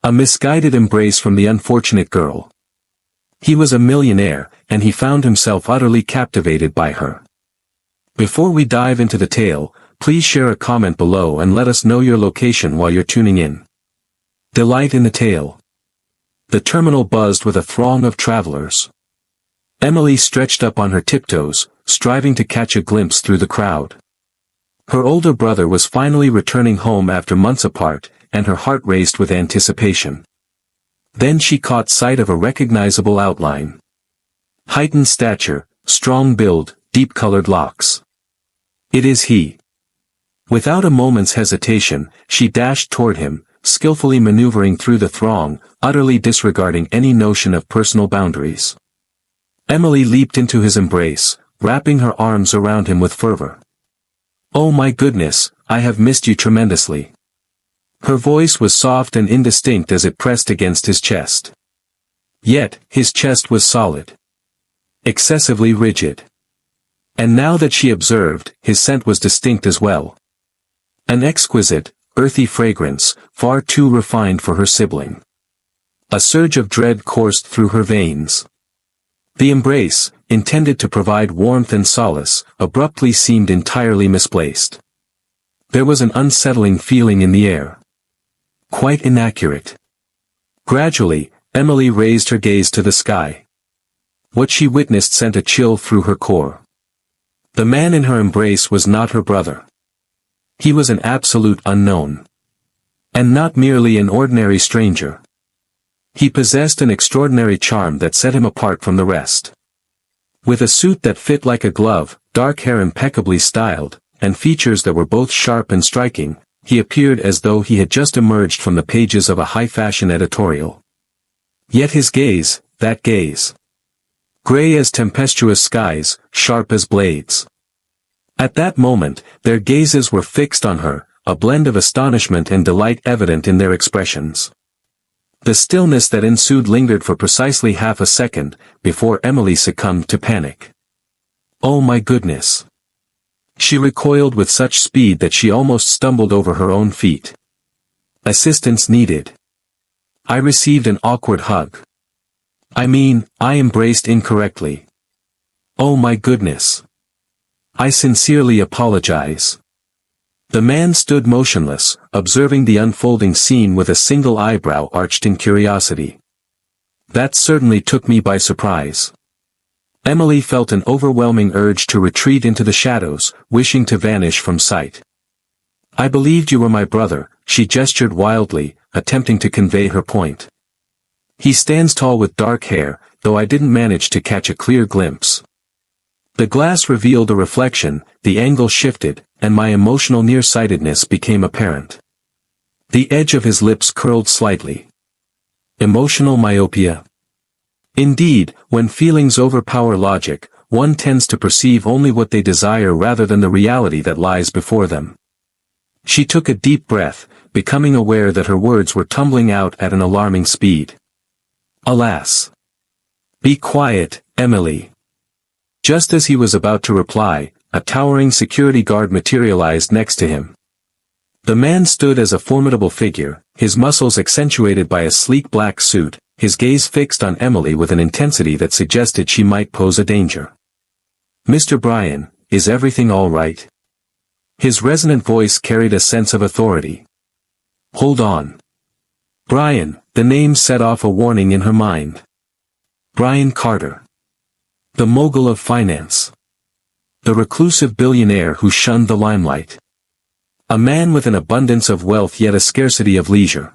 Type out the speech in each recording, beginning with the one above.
A misguided embrace from the unfortunate girl. He was a millionaire, and he found himself utterly captivated by her. Before we dive into the tale, please share a comment below and let us know your location while you're tuning in. Delight in the tale. The terminal buzzed with a throng of travelers. Emily stretched up on her tiptoes, striving to catch a glimpse through the crowd. Her older brother was finally returning home after months apart, and her heart raced with anticipation. Then she caught sight of a recognizable outline. Heightened stature, strong build, deep-colored locks. It is he. Without a moment's hesitation, she dashed toward him, skillfully maneuvering through the throng, utterly disregarding any notion of personal boundaries. Emily leaped into his embrace, wrapping her arms around him with fervor. "Oh my goodness, I have missed you tremendously." Her voice was soft and indistinct as it pressed against his chest. Yet, his chest was solid. Excessively rigid. And now that she observed, his scent was distinct as well. An exquisite, earthy fragrance, far too refined for her sibling. A surge of dread coursed through her veins. The embrace, intended to provide warmth and solace, abruptly seemed entirely misplaced. There was an unsettling feeling in the air. Quite inaccurate. Gradually, Emily raised her gaze to the sky. What she witnessed sent a chill through her core. The man in her embrace was not her brother. He was an absolute unknown. And not merely an ordinary stranger. He possessed an extraordinary charm that set him apart from the rest. With a suit that fit like a glove, dark hair impeccably styled, and features that were both sharp and striking, he appeared as though he had just emerged from the pages of a high-fashion editorial. Yet his gaze, that gaze. Gray as tempestuous skies, sharp as blades. At that moment, their gazes were fixed on her, a blend of astonishment and delight evident in their expressions. The stillness that ensued lingered for precisely half a second, before Emily succumbed to panic. Oh my goodness! She recoiled with such speed that she almost stumbled over her own feet. Assistance needed. I received an awkward hug. I embraced incorrectly. Oh my goodness! I sincerely apologize. The man stood motionless, observing the unfolding scene with a single eyebrow arched in curiosity. That certainly took me by surprise. Emily felt an overwhelming urge to retreat into the shadows, wishing to vanish from sight. I believed you were my brother, she gestured wildly, attempting to convey her point. He stands tall with dark hair, though I didn't manage to catch a clear glimpse. The glass revealed a reflection, the angle shifted, and my emotional nearsightedness became apparent. The edge of his lips curled slightly. Emotional myopia. Indeed, when feelings overpower logic, one tends to perceive only what they desire rather than the reality that lies before them. She took a deep breath, becoming aware that her words were tumbling out at an alarming speed. Alas! Be quiet, Emily. Just as he was about to reply, a towering security guard materialized next to him. The man stood as a formidable figure, his muscles accentuated by a sleek black suit, his gaze fixed on Emily with an intensity that suggested she might pose a danger. "Mr. Bryan, is everything all right?" His resonant voice carried a sense of authority. "Hold on." Bryan, the name set off a warning in her mind. Bryan Carter. The mogul of finance. The reclusive billionaire who shunned the limelight. A man with an abundance of wealth yet a scarcity of leisure.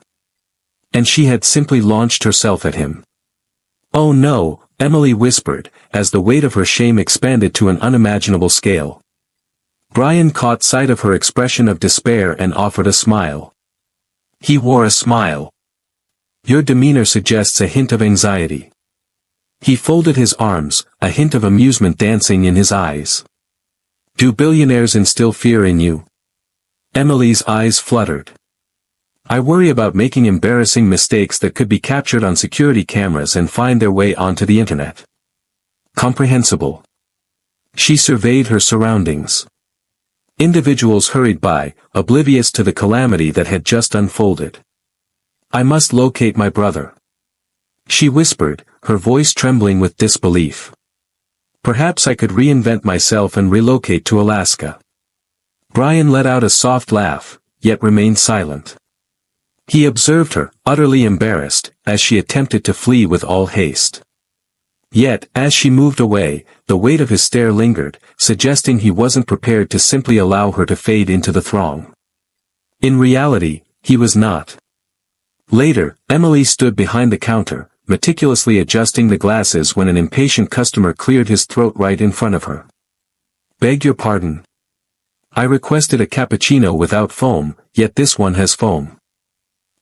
And she had simply launched herself at him. "Oh no," Emily whispered, as the weight of her shame expanded to an unimaginable scale. Bryan caught sight of her expression of despair and offered a smile. He wore a smile. "Your demeanor suggests a hint of anxiety." He folded his arms, a hint of amusement dancing in his eyes. "Do billionaires instill fear in you?" Emily's eyes fluttered. "I worry about making embarrassing mistakes that could be captured on security cameras and find their way onto the internet." Comprehensible. She surveyed her surroundings. Individuals hurried by, oblivious to the calamity that had just unfolded. I must locate my brother. She whispered, her voice trembling with disbelief. Perhaps I could reinvent myself and relocate to Alaska. Brian let out a soft laugh, yet remained silent. He observed her, utterly embarrassed, as she attempted to flee with all haste. Yet, as she moved away, the weight of his stare lingered, suggesting he wasn't prepared to simply allow her to fade into the throng. In reality, he was not. Later, Emily stood behind the counter, meticulously adjusting the glasses when an impatient customer cleared his throat right in front of her. Beg your pardon. I requested a cappuccino without foam, yet this one has foam.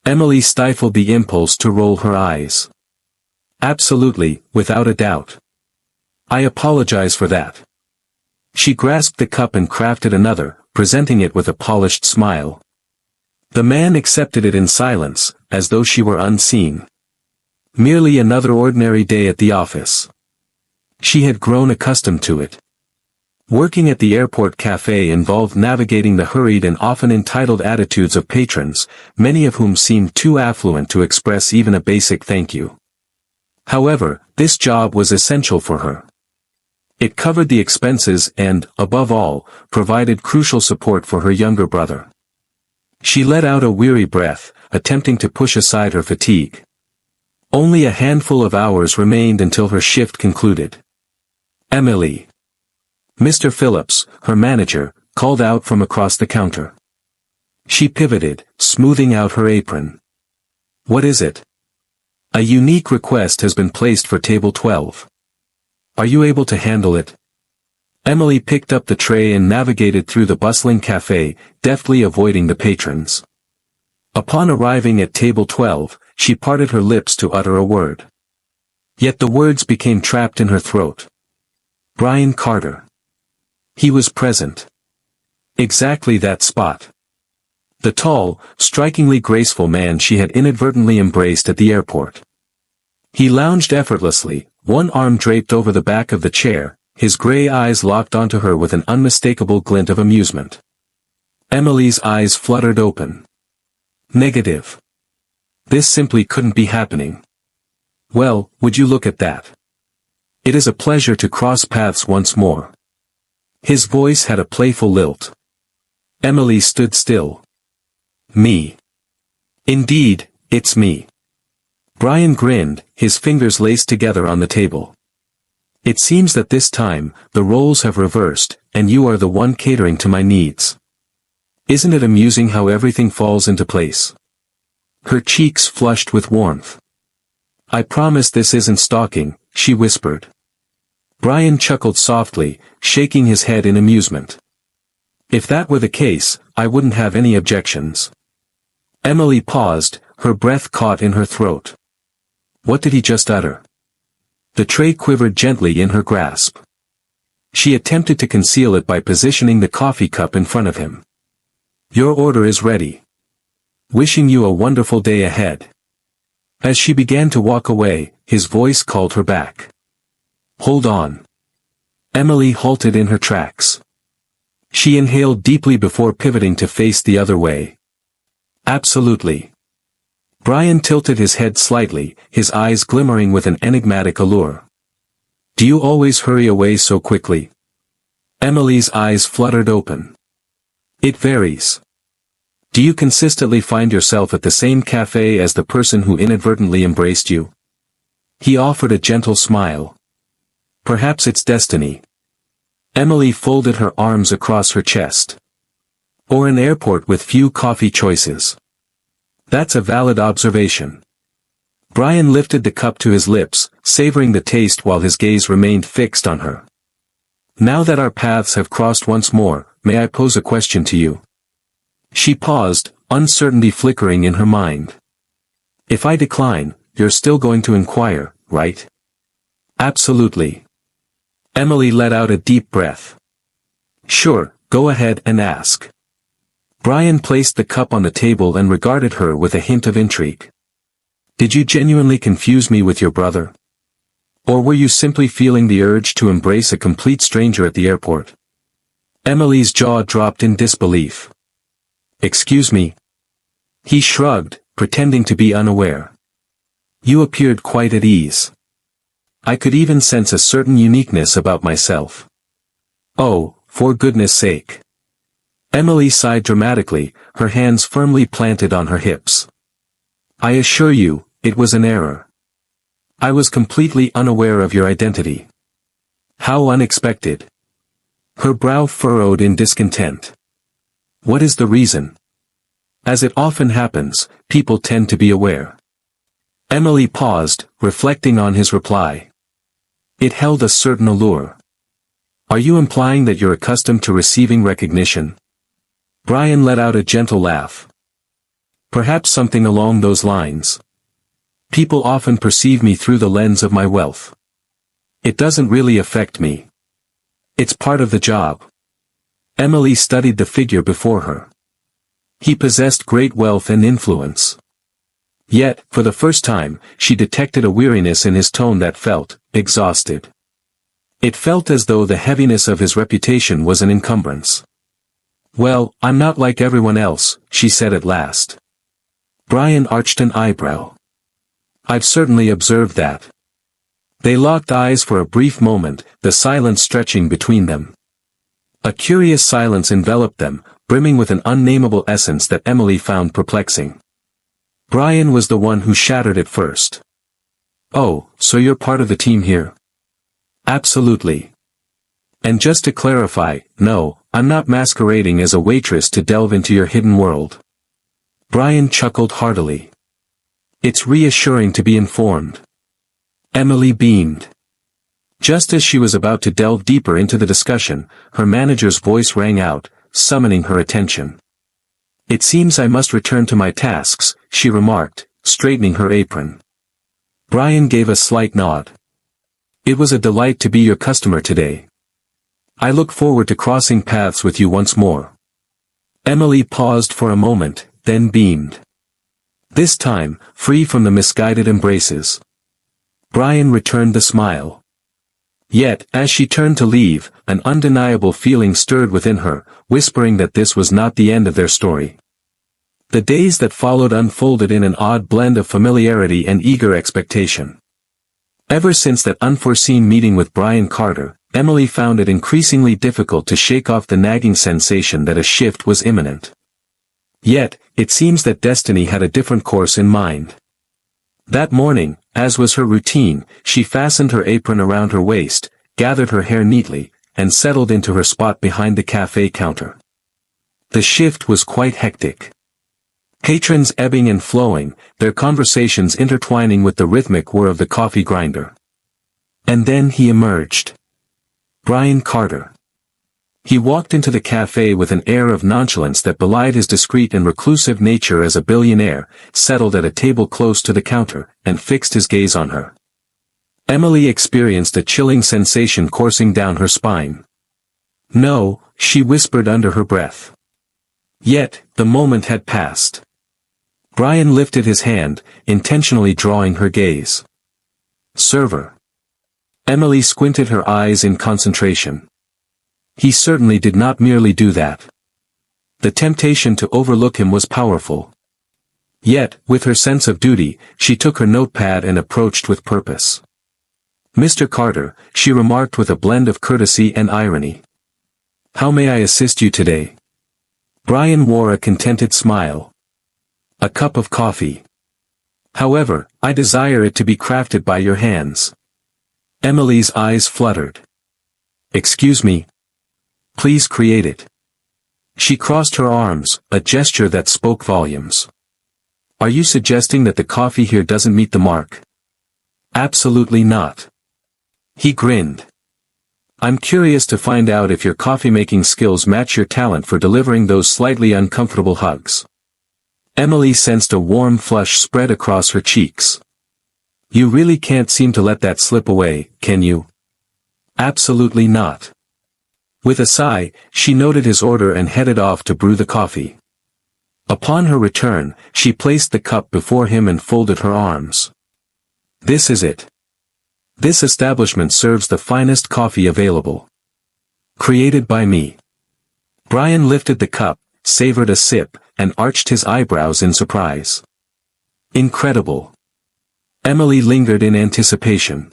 Emily stifled the impulse to roll her eyes. Absolutely, without a doubt. I apologize for that. She grasped the cup and crafted another, presenting it with a polished smile. The man accepted it in silence, as though she were unseen. Merely another ordinary day at the office. She had grown accustomed to it. Working at the airport cafe involved navigating the hurried and often entitled attitudes of patrons, many of whom seemed too affluent to express even a basic thank you. However, this job was essential for her. It covered the expenses and, above all, provided crucial support for her younger brother. She let out a weary breath, attempting to push aside her fatigue. Only a handful of hours remained until her shift concluded. Emily. Mr. Phillips, her manager, called out from across the counter. She pivoted, smoothing out her apron. What is it? A unique request has been placed for table 12. Are you able to handle it? Emily picked up the tray and navigated through the bustling cafe, deftly avoiding the patrons. Upon arriving at table 12, she parted her lips to utter a word. Yet the words became trapped in her throat. Brian Carter. He was present. Exactly that spot. The tall, strikingly graceful man she had inadvertently embraced at the airport. He lounged effortlessly, one arm draped over the back of the chair, his gray eyes locked onto her with an unmistakable glint of amusement. Emily's eyes fluttered open. Negative. This simply couldn't be happening. Well, would you look at that? It is a pleasure to cross paths once more. His voice had a playful lilt. Emily stood still. Me. Indeed, it's me. Brian grinned, his fingers laced together on the table. It seems that this time, the roles have reversed, and you are the one catering to my needs. Isn't it amusing how everything falls into place? Her cheeks flushed with warmth. I promise this isn't stalking, she whispered. Brian chuckled softly, shaking his head in amusement. If that were the case, I wouldn't have any objections. Emily paused, her breath caught in her throat. What did he just utter? The tray quivered gently in her grasp. She attempted to conceal it by positioning the coffee cup in front of him. Your order is ready. Wishing you a wonderful day ahead. As she began to walk away, his voice called her back. Hold on. Emily halted in her tracks. She inhaled deeply before pivoting to face the other way. Absolutely. Brian tilted his head slightly, his eyes glimmering with an enigmatic allure. Do you always hurry away so quickly? Emily's eyes fluttered open. It varies. Do you consistently find yourself at the same cafe as the person who inadvertently embraced you? He offered a gentle smile. Perhaps it's destiny. Emily folded her arms across her chest. Or an airport with few coffee choices. That's a valid observation. Brian lifted the cup to his lips, savoring the taste while his gaze remained fixed on her. Now that our paths have crossed once more, may I pose a question to you? She paused, uncertainty flickering in her mind. If I decline, you're still going to inquire, right? Absolutely. Emily let out a deep breath. Sure, go ahead and ask. Brian placed the cup on the table and regarded her with a hint of intrigue. Did you genuinely confuse me with your brother? Or were you simply feeling the urge to embrace a complete stranger at the airport? Emily's jaw dropped in disbelief. Excuse me. He shrugged, pretending to be unaware. You appeared quite at ease. I could even sense a certain uniqueness about myself. Oh, for goodness sake. Emily sighed dramatically, her hands firmly planted on her hips. I assure you, it was an error. I was completely unaware of your identity. How unexpected. Her brow furrowed in discontent. What is the reason? As it often happens, people tend to be aware. Emily paused, reflecting on his reply. It held a certain allure. Are you implying that you're accustomed to receiving recognition? Brian let out a gentle laugh. Perhaps something along those lines. People often perceive me through the lens of my wealth. It doesn't really affect me. It's part of the job. Emily studied the figure before her. He possessed great wealth and influence. Yet, for the first time, she detected a weariness in his tone that felt exhausted. It felt as though the heaviness of his reputation was an encumbrance. Well, I'm not like everyone else, she said at last. Brian arched an eyebrow. I've certainly observed that. They locked eyes for a brief moment, the silence stretching between them. A curious silence enveloped them, brimming with an unnameable essence that Emily found perplexing. Brian was the one who shattered it first. Oh, so you're part of the team here? Absolutely. And just to clarify, no, I'm not masquerading as a waitress to delve into your hidden world. Brian chuckled heartily. It's reassuring to be informed. Emily beamed. Just as she was about to delve deeper into the discussion, her manager's voice rang out, summoning her attention. It seems I must return to my tasks, she remarked, straightening her apron. Brian gave a slight nod. It was a delight to be your customer today. I look forward to crossing paths with you once more. Emily paused for a moment, then beamed. This time, free from the misguided embraces. Brian returned the smile. Yet, as she turned to leave, an undeniable feeling stirred within her, whispering that this was not the end of their story. The days that followed unfolded in an odd blend of familiarity and eager expectation. Ever since that unforeseen meeting with Brian Carter, Emily found it increasingly difficult to shake off the nagging sensation that a shift was imminent. Yet, it seems that destiny had a different course in mind. That morning, as was her routine, she fastened her apron around her waist, gathered her hair neatly, and settled into her spot behind the cafe counter. The shift was quite hectic. Patrons ebbing and flowing, their conversations intertwining with the rhythmic whir of the coffee grinder. And then he emerged. Brian Carter. He walked into the cafe with an air of nonchalance that belied his discreet and reclusive nature as a billionaire, settled at a table close to the counter, and fixed his gaze on her. Emily experienced a chilling sensation coursing down her spine. No, she whispered under her breath. Yet, the moment had passed. Brian lifted his hand, intentionally drawing her gaze. Server. Emily squinted her eyes in concentration. He certainly did not merely do that. The temptation to overlook him was powerful. Yet, with her sense of duty, she took her notepad and approached with purpose. Mr. Carter, she remarked with a blend of courtesy and irony. How may I assist you today? Brian wore a contented smile. A cup of coffee. However, I desire it to be crafted by your hands. Emily's eyes fluttered. Excuse me. Please create it. She crossed her arms, a gesture that spoke volumes. Are you suggesting that the coffee here doesn't meet the mark? Absolutely not. He grinned. I'm curious to find out if your coffee-making skills match your talent for delivering those slightly uncomfortable hugs. Emily sensed a warm flush spread across her cheeks. You really can't seem to let that slip away, can you? Absolutely not. With a sigh, she noted his order and headed off to brew the coffee. Upon her return, she placed the cup before him and folded her arms. This is it. This establishment serves the finest coffee available. Created by me. Brian lifted the cup, savored a sip, and arched his eyebrows in surprise. Incredible. Emily lingered in anticipation.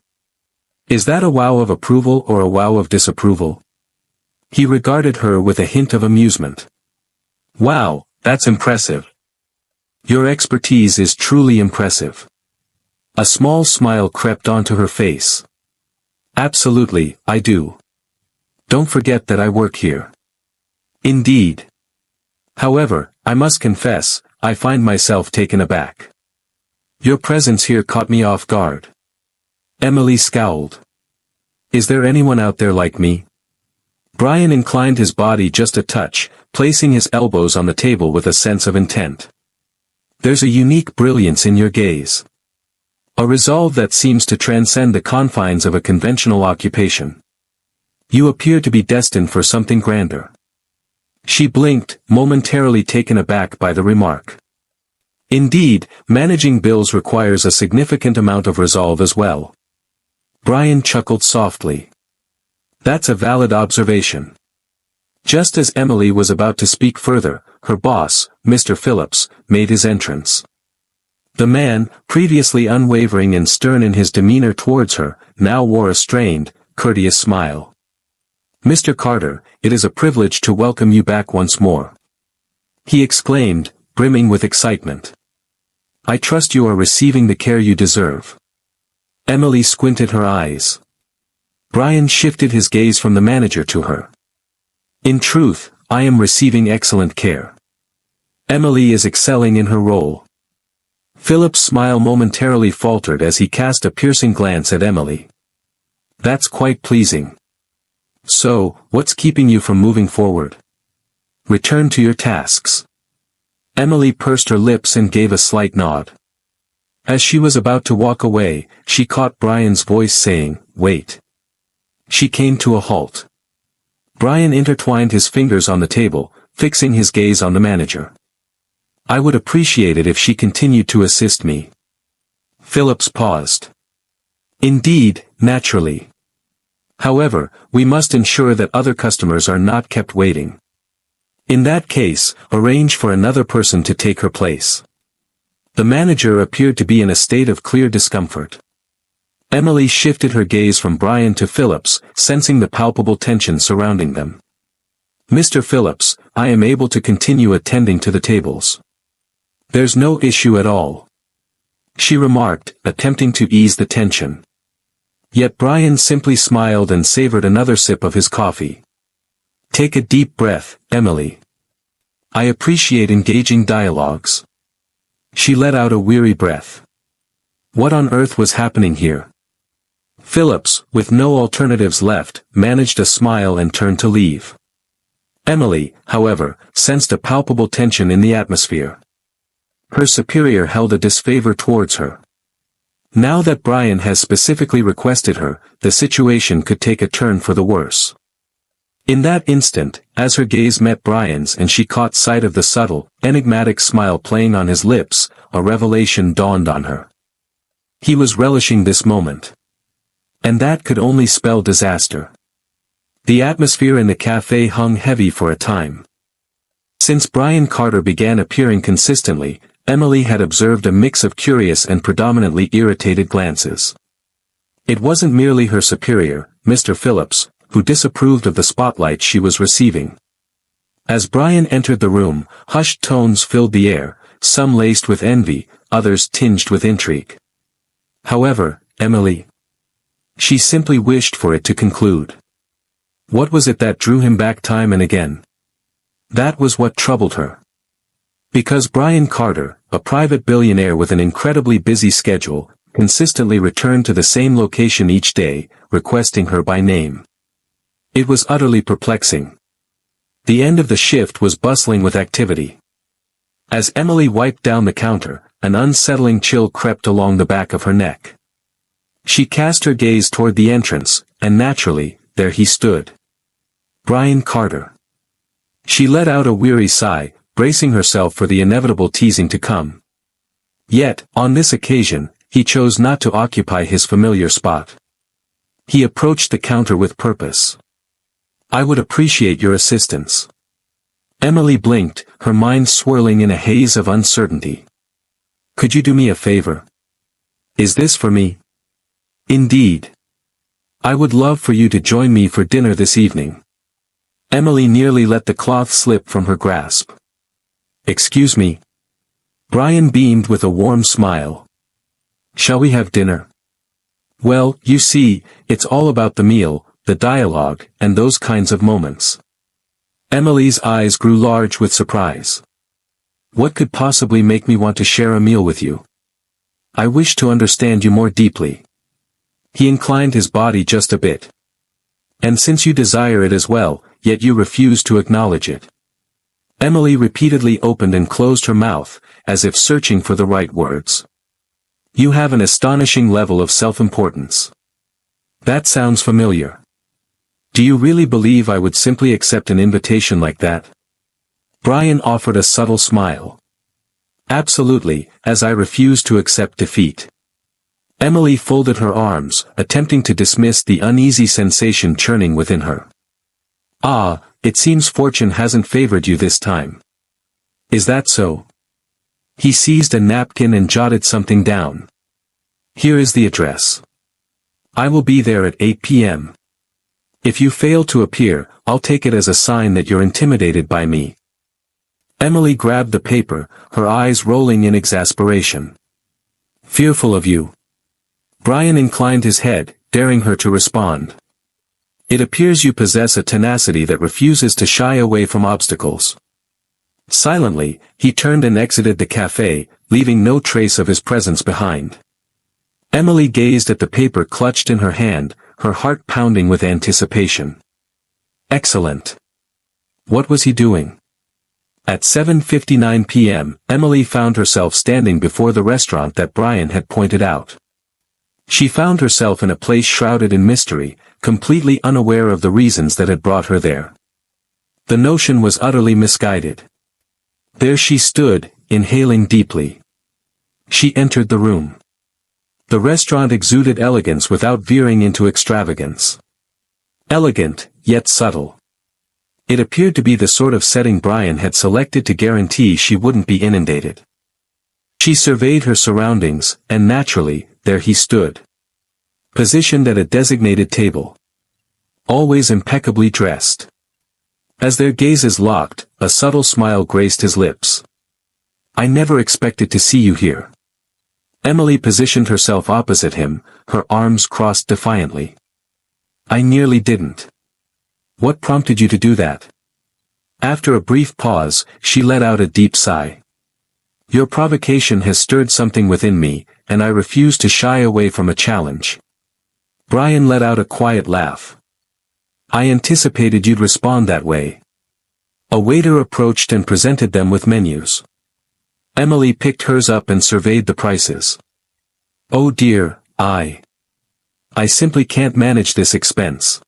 Is that a wow of approval or a wow of disapproval? He regarded her with a hint of amusement. Wow, that's impressive. Your expertise is truly impressive. A small smile crept onto her face. Absolutely, I do. Don't forget that I work here. Indeed. However, I must confess, I find myself taken aback. Your presence here caught me off guard. Emily scowled. Is there anyone out there like me? Brian inclined his body just a touch, placing his elbows on the table with a sense of intent. There's a unique brilliance in your gaze. A resolve that seems to transcend the confines of a conventional occupation. You appear to be destined for something grander. She blinked, momentarily taken aback by the remark. Indeed, managing bills requires a significant amount of resolve as well. Brian chuckled softly. That's a valid observation. Just as Emily was about to speak further, her boss, Mr. Phillips, made his entrance. The man, previously unwavering and stern in his demeanor towards her, now wore a strained, courteous smile. Mr. Carter, it is a privilege to welcome you back once more. He exclaimed, brimming with excitement. I trust you are receiving the care you deserve. Emily squinted her eyes. Brian shifted his gaze from the manager to her. In truth, I am receiving excellent care. Emily is excelling in her role. Philip's smile momentarily faltered as he cast a piercing glance at Emily. That's quite pleasing. So, what's keeping you from moving forward? Return to your tasks. Emily pursed her lips and gave a slight nod. As she was about to walk away, she caught Brian's voice saying, wait. She came to a halt. Brian intertwined his fingers on the table, fixing his gaze on the manager. I would appreciate it if she continued to assist me. Phillips paused. Indeed, naturally. However, we must ensure that other customers are not kept waiting. In that case, arrange for another person to take her place. The manager appeared to be in a state of clear discomfort. Emily shifted her gaze from Brian to Phillips, sensing the palpable tension surrounding them. Mr. Phillips, I am able to continue attending to the tables. There's no issue at all. She remarked, attempting to ease the tension. Yet Brian simply smiled and savored another sip of his coffee. Take a deep breath, Emily. I appreciate engaging dialogues. She let out a weary breath. What on earth was happening here? Phillips, with no alternatives left, managed a smile and turned to leave. Emily, however, sensed a palpable tension in the atmosphere. Her superior held a disfavor towards her. Now that Brian has specifically requested her, the situation could take a turn for the worse. In that instant, as her gaze met Brian's and she caught sight of the subtle, enigmatic smile playing on his lips, a revelation dawned on her. He was relishing this moment. And that could only spell disaster. The atmosphere in the cafe hung heavy for a time. Since Brian Carter began appearing consistently, Emily had observed a mix of curious and predominantly irritated glances. It wasn't merely her superior, Mr. Phillips, who disapproved of the spotlight she was receiving. As Brian entered the room, hushed tones filled the air, some laced with envy, others tinged with intrigue. However, Emily. She simply wished for it to conclude. What was it that drew him back time and again? That was what troubled her. Because Brian Carter, a private billionaire with an incredibly busy schedule, consistently returned to the same location each day, requesting her by name. It was utterly perplexing. The end of the shift was bustling with activity. As Emily wiped down the counter, an unsettling chill crept along the back of her neck. She cast her gaze toward the entrance, and naturally, there he stood. Brian Carter. She let out a weary sigh, bracing herself for the inevitable teasing to come. Yet, on this occasion, he chose not to occupy his familiar spot. He approached the counter with purpose. I would appreciate your assistance. Emily blinked, her mind swirling in a haze of uncertainty. Could you do me a favor? Is this for me? Indeed. I would love for you to join me for dinner this evening. Emily nearly let the cloth slip from her grasp. Excuse me? Brian beamed with a warm smile. Shall we have dinner? Well, you see, it's all about the meal, the dialogue, and those kinds of moments. Emily's eyes grew large with surprise. What could possibly make me want to share a meal with you? I wish to understand you more deeply. He inclined his body just a bit. And since you desire it as well, yet you refuse to acknowledge it. Emily repeatedly opened and closed her mouth, as if searching for the right words. You have an astonishing level of self-importance. That sounds familiar. Do you really believe I would simply accept an invitation like that? Brian offered a subtle smile. Absolutely, as I refuse to accept defeat. Emily folded her arms, attempting to dismiss the uneasy sensation churning within her. Ah, it seems fortune hasn't favored you this time. Is that so? He seized a napkin and jotted something down. Here is the address. I will be there at 8 p.m. If you fail to appear, I'll take it as a sign that you're intimidated by me. Emily grabbed the paper, her eyes rolling in exasperation. Fearful of you. Brian inclined his head, daring her to respond. It appears you possess a tenacity that refuses to shy away from obstacles. Silently, he turned and exited the cafe, leaving no trace of his presence behind. Emily gazed at the paper clutched in her hand, her heart pounding with anticipation. Excellent. What was he doing? At 7:59 p.m., Emily found herself standing before the restaurant that Brian had pointed out. She found herself in a place shrouded in mystery, completely unaware of the reasons that had brought her there. The notion was utterly misguided. There she stood, inhaling deeply. She entered the room. The restaurant exuded elegance without veering into extravagance. Elegant, yet subtle. It appeared to be the sort of setting Brian had selected to guarantee she wouldn't be inundated. She surveyed her surroundings, and naturally, there he stood. Positioned at a designated table. Always impeccably dressed. As their gazes locked, a subtle smile graced his lips. I never expected to see you here. Emily positioned herself opposite him, her arms crossed defiantly. I nearly didn't. What prompted you to do that? After a brief pause, she let out a deep sigh. Your provocation has stirred something within me, and I refuse to shy away from a challenge. Brian let out a quiet laugh. I anticipated you'd respond that way. A waiter approached and presented them with menus. Emily picked hers up and surveyed the prices. Oh dear, I simply can't manage this expense.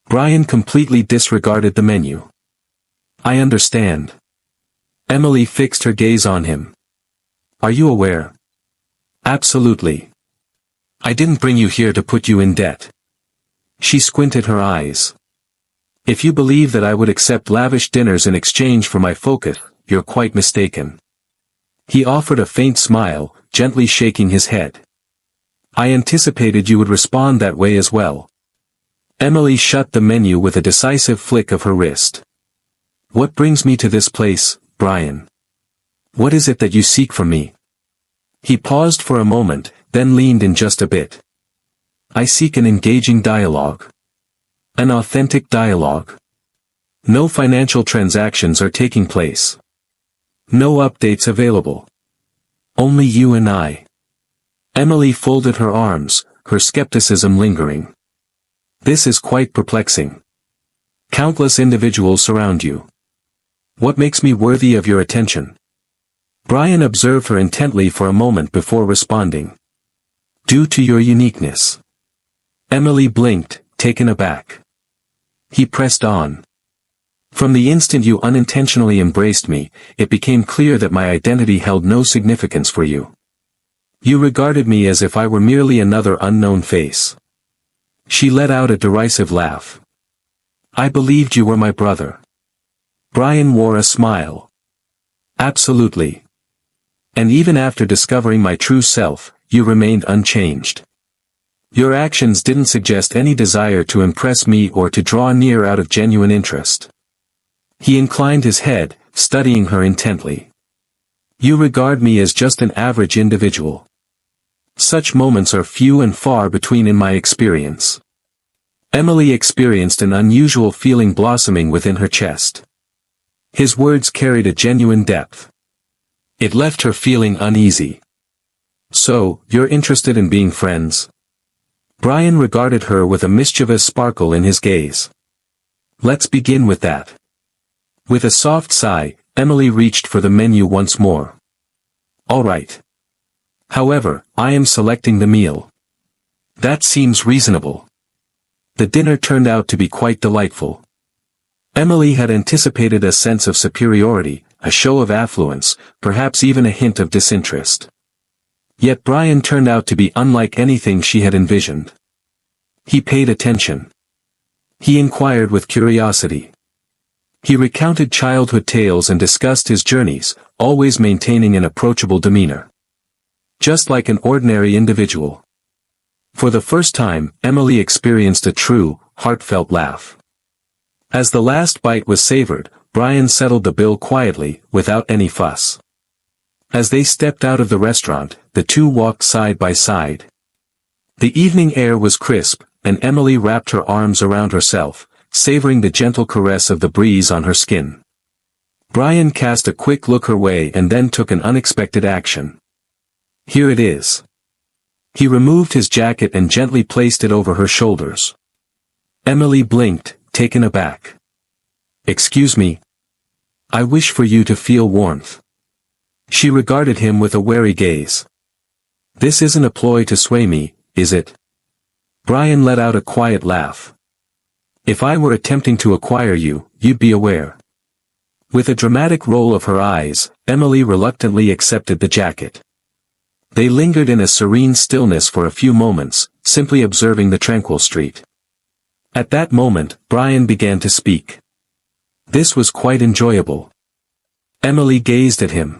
Brian completely disregarded the menu. I understand. Emily fixed her gaze on him. Are you aware? Absolutely. I didn't bring you here to put you in debt. She squinted her eyes. If you believe that I would accept lavish dinners in exchange for my focus, you're quite mistaken. He offered a faint smile, gently shaking his head. I anticipated you would respond that way as well. Emily shut the menu with a decisive flick of her wrist. What brings me to this place, Brian? What is it that you seek from me? He paused for a moment, then leaned in just a bit. I seek an engaging dialogue. An authentic dialogue. No financial transactions are taking place. No updates available. Only you and I. Emily folded her arms, her skepticism lingering. This is quite perplexing. Countless individuals surround you. What makes me worthy of your attention? Brian observed her intently for a moment before responding. Due to your uniqueness. Emily blinked, taken aback. He pressed on. From the instant you unintentionally embraced me, it became clear that my identity held no significance for you. You regarded me as if I were merely another unknown face. She let out a derisive laugh. I believed you were my brother. Brian wore a smile. Absolutely. And even after discovering my true self, you remained unchanged. Your actions didn't suggest any desire to impress me or to draw near out of genuine interest. He inclined his head, studying her intently. You regard me as just an average individual. Such moments are few and far between in my experience. Emily experienced an unusual feeling blossoming within her chest. His words carried a genuine depth. It left her feeling uneasy. So, you're interested in being friends? Brian regarded her with a mischievous sparkle in his gaze. Let's begin with that. With a soft sigh, Emily reached for the menu once more. All right. However, I am selecting the meal. That seems reasonable. The dinner turned out to be quite delightful. Emily had anticipated a sense of superiority, a show of affluence, perhaps even a hint of disinterest. Yet Brian turned out to be unlike anything she had envisioned. He paid attention. He inquired with curiosity. He recounted childhood tales and discussed his journeys, always maintaining an approachable demeanor. Just like an ordinary individual. For the first time, Emily experienced a true, heartfelt laugh. As the last bite was savored, Brian settled the bill quietly, without any fuss. As they stepped out of the restaurant, the two walked side by side. The evening air was crisp, and Emily wrapped her arms around herself, savoring the gentle caress of the breeze on her skin. Brian cast a quick look her way and then took an unexpected action. Here it is. He removed his jacket and gently placed it over her shoulders. Emily blinked, taken aback. Excuse me. I wish for you to feel warmth. She regarded him with a wary gaze. This isn't a ploy to sway me, is it? Brian let out a quiet laugh. If I were attempting to acquire you, you'd be aware. With a dramatic roll of her eyes, Emily reluctantly accepted the jacket. They lingered in a serene stillness for a few moments, simply observing the tranquil street. At that moment, Brian began to speak. This was quite enjoyable. Emily gazed at him.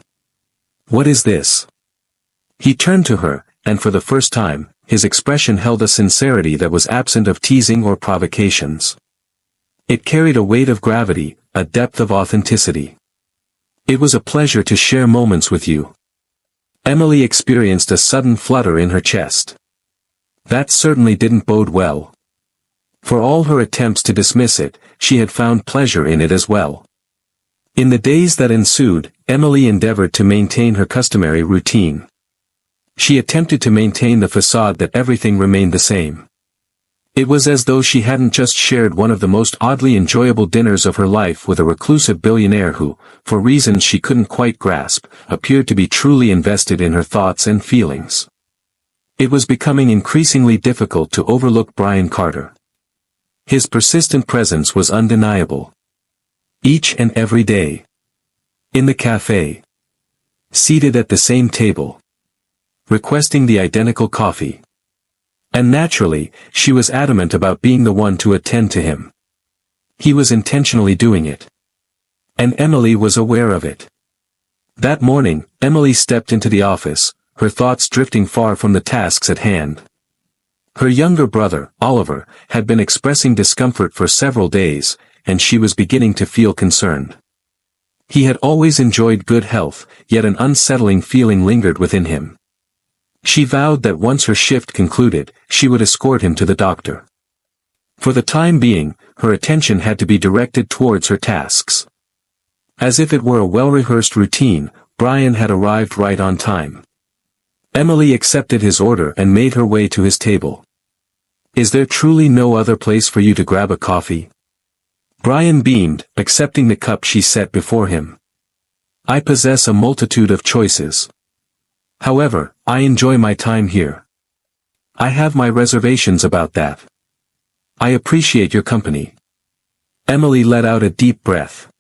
What is this? He turned to her, and for the first time, his expression held a sincerity that was absent of teasing or provocations. It carried a weight of gravity, a depth of authenticity. It was a pleasure to share moments with you. Emily experienced a sudden flutter in her chest. That certainly didn't bode well. For all her attempts to dismiss it, she had found pleasure in it as well. In the days that ensued, Emily endeavored to maintain her customary routine. She attempted to maintain the facade that everything remained the same. It was as though she hadn't just shared one of the most oddly enjoyable dinners of her life with a reclusive billionaire who, for reasons she couldn't quite grasp, appeared to be truly invested in her thoughts and feelings. It was becoming increasingly difficult to overlook Brian Carter. His persistent presence was undeniable. Each and every day. In the cafe. Seated at the same table. Requesting the identical coffee. And naturally, she was adamant about being the one to attend to him. He was intentionally doing it. And Emily was aware of it. That morning, Emily stepped into the office, her thoughts drifting far from the tasks at hand. Her younger brother, Oliver, had been expressing discomfort for several days, and she was beginning to feel concerned. He had always enjoyed good health, yet an unsettling feeling lingered within him. She vowed that once her shift concluded, she would escort him to the doctor. For the time being, her attention had to be directed towards her tasks. As if it were a well-rehearsed routine, Brian had arrived right on time. Emily accepted his order and made her way to his table. Is there truly no other place for you to grab a coffee? Brian beamed, accepting the cup she set before him. I possess a multitude of choices. However, I enjoy my time here. I have my reservations about that. I appreciate your company. Emily let out a deep breath.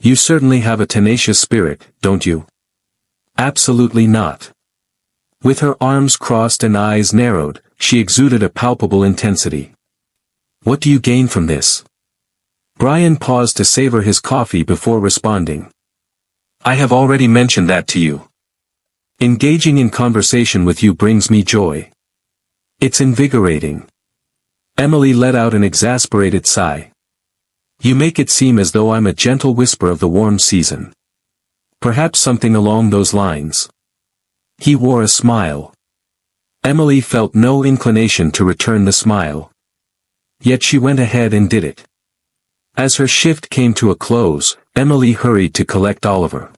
You certainly have a tenacious spirit, don't you? Absolutely not. With her arms crossed and eyes narrowed, she exuded a palpable intensity. What do you gain from this? Brian paused to savor his coffee before responding. I have already mentioned that to you. Engaging in conversation with you brings me joy. It's invigorating. Emily let out an exasperated sigh. You make it seem as though I'm a gentle whisper of the warm season. Perhaps something along those lines. He wore a smile. Emily felt no inclination to return the smile. Yet she went ahead and did it. As her shift came to a close, Emily hurried to collect Oliver.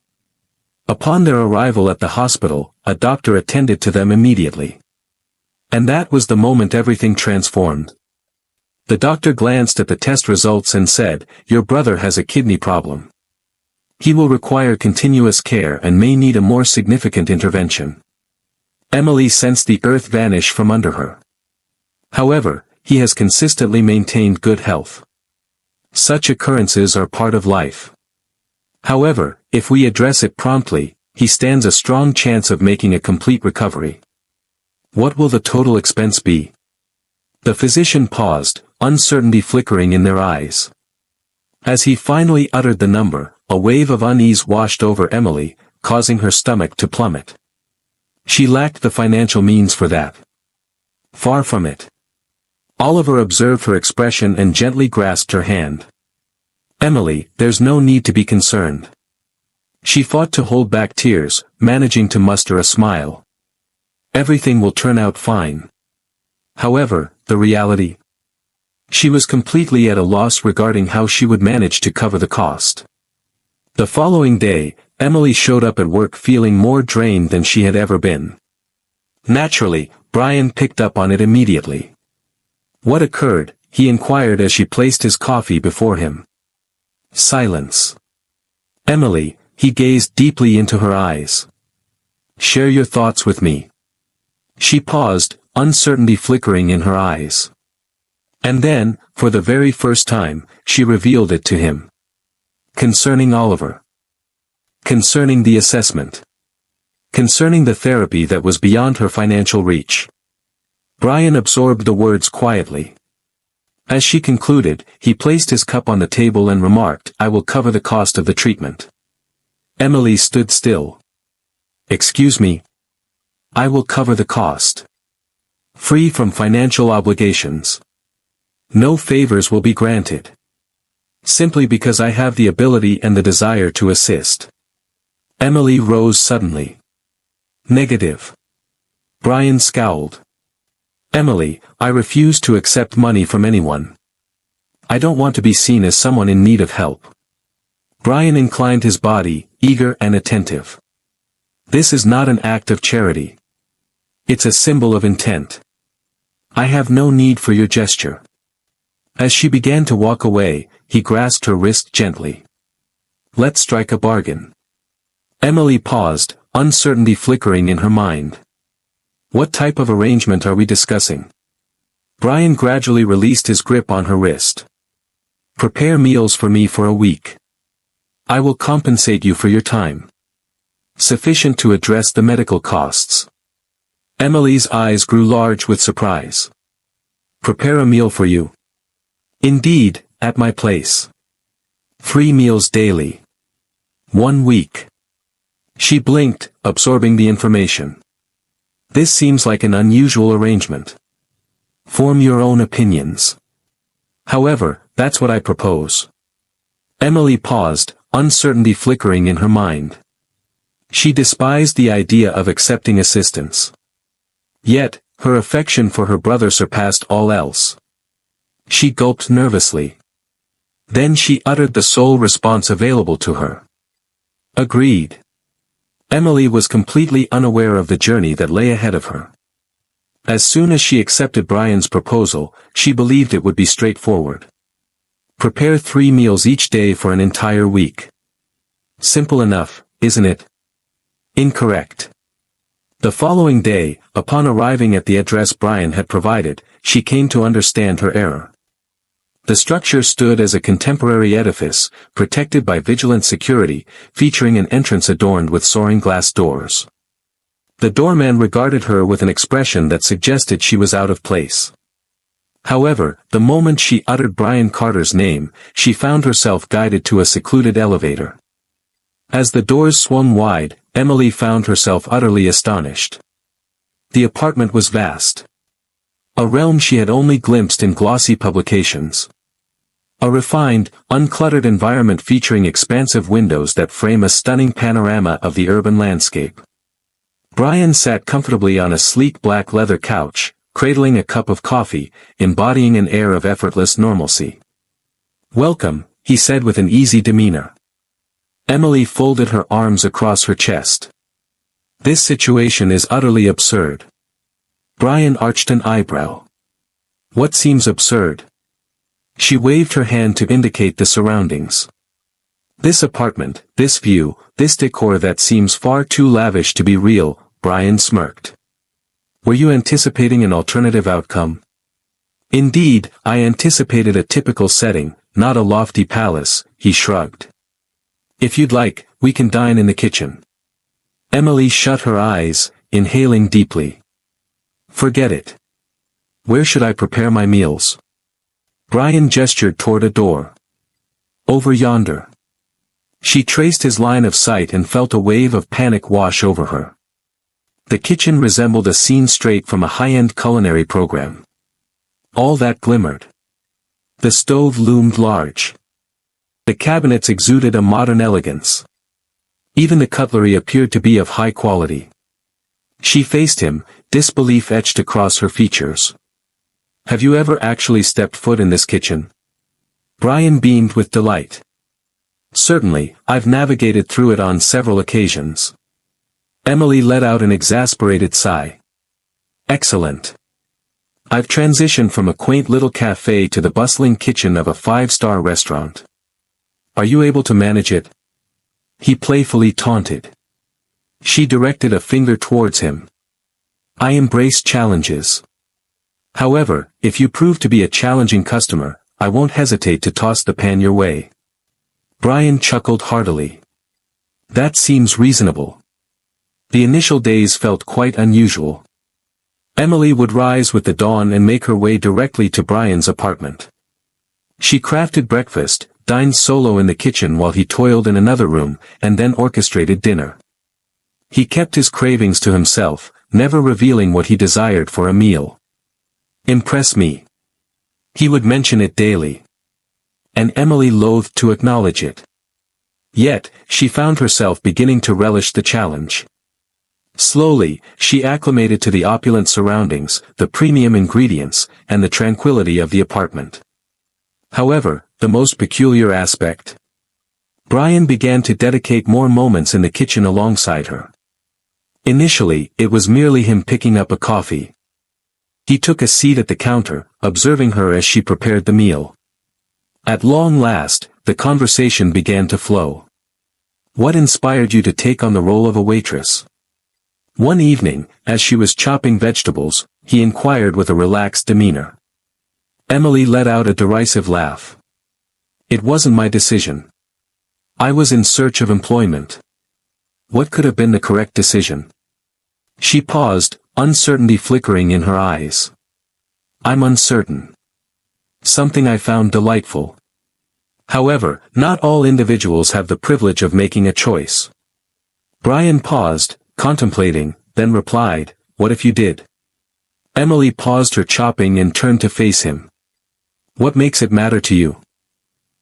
Upon their arrival at the hospital, a doctor attended to them immediately. And that was the moment everything transformed. The doctor glanced at the test results and said, "Your brother has a kidney problem. He will require continuous care and may need a more significant intervention." Emily sensed the earth vanish from under her. However, he has consistently maintained good health. Such occurrences are part of life. However, if we address it promptly, he stands a strong chance of making a complete recovery. What will the total expense be? The physician paused, uncertainty flickering in their eyes. As he finally uttered the number, a wave of unease washed over Emily, causing her stomach to plummet. She lacked the financial means for that. Far from it. Oliver observed her expression and gently grasped her hand. "Emily, there's no need to be concerned." She fought to hold back tears, managing to muster a smile. "Everything will turn out fine." However, the reality? She was completely at a loss regarding how she would manage to cover the cost. The following day, Emily showed up at work feeling more drained than she had ever been. Naturally, Brian picked up on it immediately. "What occurred?" he inquired as she placed his coffee before him. Silence. "Emily," he gazed deeply into her eyes. "Share your thoughts with me." She paused, uncertainty flickering in her eyes. And then, for the very first time, she revealed it to him. Concerning Oliver. Concerning the assessment. Concerning the therapy that was beyond her financial reach. Brian absorbed the words quietly. As she concluded, he placed his cup on the table and remarked, "I will cover the cost of the treatment." Emily stood still. "Excuse me?" "I will cover the cost. Free from financial obligations. No favors will be granted. Simply because I have the ability and the desire to assist." Emily rose suddenly. "Negative." Brian scowled. "Emily, I refuse to accept money from anyone. I don't want to be seen as someone in need of help." Brian inclined his body, eager and attentive. "This is not an act of charity. It's a symbol of intent. I have no need for your gesture." As she began to walk away, he grasped her wrist gently. "Let's strike a bargain." Emily paused, uncertainty flickering in her mind. What type of arrangement are we discussing? Brian gradually released his grip on her wrist. "Prepare meals for me for a week. I will compensate you for your time. Sufficient to address the medical costs." Emily's eyes grew large with surprise. "Prepare a meal for you?" "Indeed, at my place. 3 meals daily. 1 week." She blinked, absorbing the information. "This seems like an unusual arrangement. Form your own opinions. However, that's what I propose." Emily paused, uncertainty flickering in her mind. She despised the idea of accepting assistance. Yet, her affection for her brother surpassed all else. She gulped nervously. Then she uttered the sole response available to her. "Agreed." Emily was completely unaware of the journey that lay ahead of her. As soon as she accepted Brian's proposal, she believed it would be straightforward. Prepare 3 meals each day for an entire week. Simple enough, isn't it? Incorrect. The following day, upon arriving at the address Brian had provided, she came to understand her error. The structure stood as a contemporary edifice, protected by vigilant security, featuring an entrance adorned with soaring glass doors. The doorman regarded her with an expression that suggested she was out of place. However, the moment she uttered Brian Carter's name, she found herself guided to a secluded elevator. As the doors swung wide, Emily found herself utterly astonished. The apartment was vast. A realm she had only glimpsed in glossy publications. A refined, uncluttered environment featuring expansive windows that frame a stunning panorama of the urban landscape. Brian sat comfortably on a sleek black leather couch, cradling a cup of coffee, embodying an air of effortless normalcy. "Welcome," he said with an easy demeanor. Emily folded her arms across her chest. "This situation is utterly absurd." Brian arched an eyebrow. "What seems absurd?" She waved her hand to indicate the surroundings. "This apartment, this view, this decor that seems far too lavish to be real," Brian smirked. "Were you anticipating an alternative outcome?" "Indeed, I anticipated a typical setting, not a lofty palace," he shrugged. "If you'd like, we can dine in the kitchen." Emily shut her eyes, inhaling deeply. "Forget it. Where should I prepare my meals?" Brian gestured toward a door. "Over yonder." She traced his line of sight and felt a wave of panic wash over her. The kitchen resembled a scene straight from a high-end culinary program. All that glimmered. The stove loomed large. The cabinets exuded a modern elegance. Even the cutlery appeared to be of high quality. She faced him, disbelief etched across her features. "Have you ever actually stepped foot in this kitchen?" Brian beamed with delight. "Certainly, I've navigated through it on several occasions." Emily let out an exasperated sigh. "Excellent. I've transitioned from a quaint little cafe to the bustling kitchen of a five-star restaurant. Are you able to manage it?" He playfully taunted. She directed a finger towards him. "I embrace challenges. However, if you prove to be a challenging customer, I won't hesitate to toss the pan your way." Brian chuckled heartily. "That seems reasonable." The initial days felt quite unusual. Emily would rise with the dawn and make her way directly to Brian's apartment. She crafted breakfast, dined solo in the kitchen while he toiled in another room, and then orchestrated dinner. He kept his cravings to himself, never revealing what he desired for a meal. "Impress me." He would mention it daily. And Emily loathed to acknowledge it. Yet, she found herself beginning to relish the challenge. Slowly, she acclimated to the opulent surroundings, the premium ingredients, and the tranquility of the apartment. However, the most peculiar aspect. Brian began to dedicate more moments in the kitchen alongside her. Initially, it was merely him picking up a coffee. He took a seat at the counter, observing her as she prepared the meal. At long last, the conversation began to flow. "What inspired you to take on the role of a waitress?" One evening, as she was chopping vegetables, he inquired with a relaxed demeanor. Emily let out a derisive laugh. "It wasn't my decision. I was in search of employment." What could have been the correct decision? She paused, uncertainty flickering in her eyes. "I'm uncertain. Something I found delightful. However, not all individuals have the privilege of making a choice." Brian paused, contemplating, then replied, "What if you did?" Emily paused her chopping and turned to face him. "What makes it matter to you?"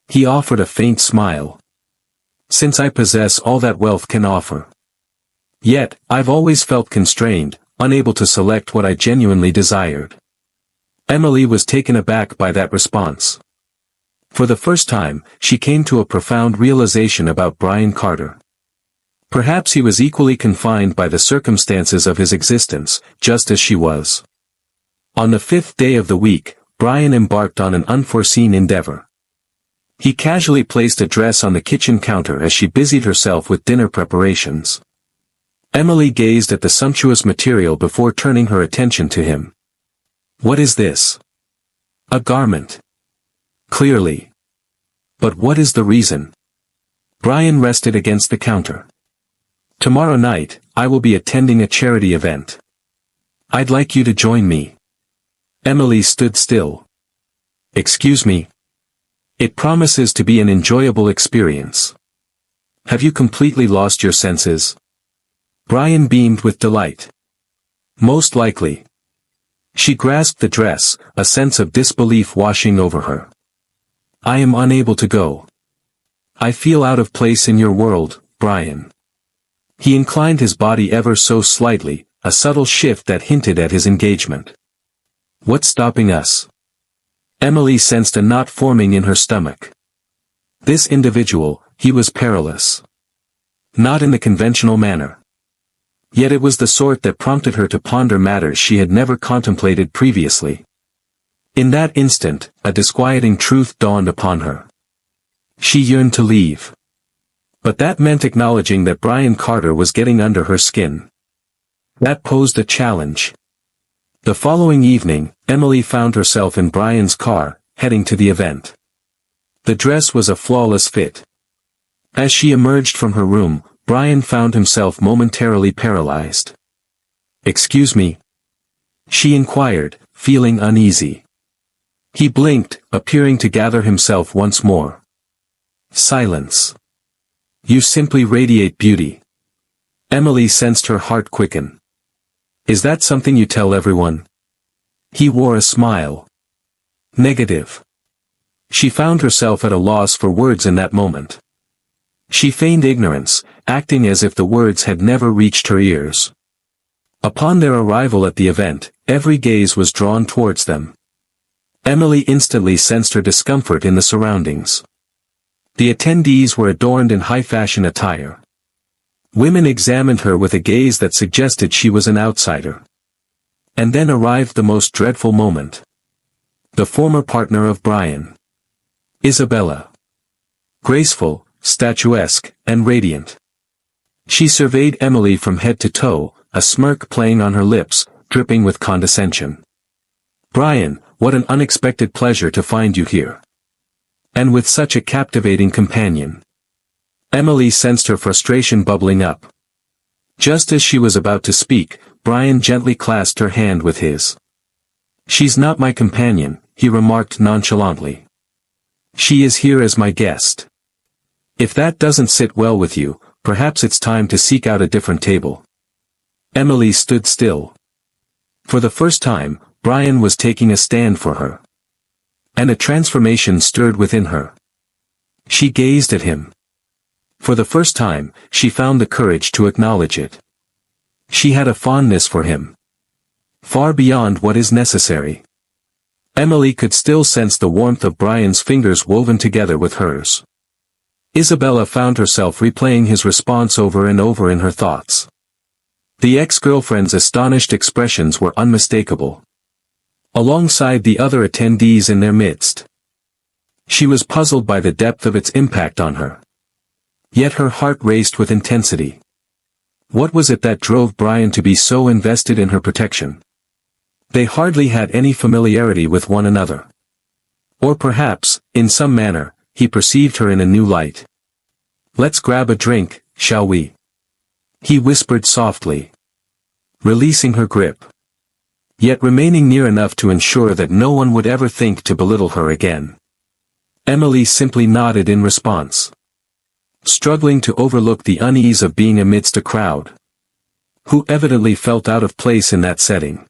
He offered a faint smile. "Since I possess all that wealth can offer. Yet, I've always felt constrained, unable to select what I genuinely desired." Emily was taken aback by that response. For the first time, she came to a profound realization about Brian Carter. Perhaps he was equally confined by the circumstances of his existence, just as she was. On the 5th day of the week, Brian embarked on an unforeseen endeavor. He casually placed a dress on the kitchen counter as she busied herself with dinner preparations. Emily gazed at the sumptuous material before turning her attention to him. "What is this?" "A garment." "Clearly. But what is the reason?" Brian rested against the counter. "Tomorrow night, I will be attending a charity event. I'd like you to join me." Emily stood still. "Excuse me?" "It promises to be an enjoyable experience." "Have you completely lost your senses?" Brian beamed with delight. Most likely. She grasped the dress, a sense of disbelief washing over her. I am unable to go. I feel out of place in your world, Brian. He inclined his body ever so slightly, a subtle shift that hinted at his engagement. What's stopping us? Emily sensed a knot forming in her stomach. This individual, he was perilous. Not in the conventional manner. Yet it was the sort that prompted her to ponder matters she had never contemplated previously. In that instant, a disquieting truth dawned upon her. She yearned to leave. But that meant acknowledging that Brian Carter was getting under her skin. That posed a challenge. The following evening, Emily found herself in Brian's car, heading to the event. The dress was a flawless fit. As she emerged from her room, Brian found himself momentarily paralyzed. Excuse me? She inquired, feeling uneasy. He blinked, appearing to gather himself once more. Silence. You simply radiate beauty. Emily sensed her heart quicken. Is that something you tell everyone? He wore a smile. Negative. She found herself at a loss for words in that moment. She feigned ignorance, acting as if the words had never reached her ears. Upon their arrival at the event, every gaze was drawn towards them. Emily instantly sensed her discomfort in the surroundings. The attendees were adorned in high-fashion attire. Women examined her with a gaze that suggested she was an outsider. And then arrived the most dreadful moment. The former partner of Brian. Isabella. Graceful, statuesque, and radiant. She surveyed Emily from head to toe, a smirk playing on her lips, dripping with condescension. Brian, what an unexpected pleasure to find you here. And with such a captivating companion. Emily sensed her frustration bubbling up. Just as she was about to speak, Brian gently clasped her hand with his. She's not my companion, he remarked nonchalantly. She is here as my guest. If that doesn't sit well with you, perhaps it's time to seek out a different table. Emily stood still. For the first time, Brian was taking a stand for her. And a transformation stirred within her. She gazed at him. For the first time, she found the courage to acknowledge it. She had a fondness for him. Far beyond what is necessary. Emily could still sense the warmth of Brian's fingers woven together with hers. Isabella found herself replaying his response over and over in her thoughts. The ex-girlfriend's astonished expressions were unmistakable. Alongside the other attendees in their midst. She was puzzled by the depth of its impact on her. Yet her heart raced with intensity. What was it that drove Brian to be so invested in her protection? They hardly had any familiarity with one another. Or perhaps, in some manner, he perceived her in a new light. Let's grab a drink, shall we? He whispered softly. Releasing her grip. Yet remaining near enough to ensure that no one would ever think to belittle her again. Emily simply nodded in response. Struggling to overlook the unease of being amidst a crowd. Who evidently felt out of place in that setting.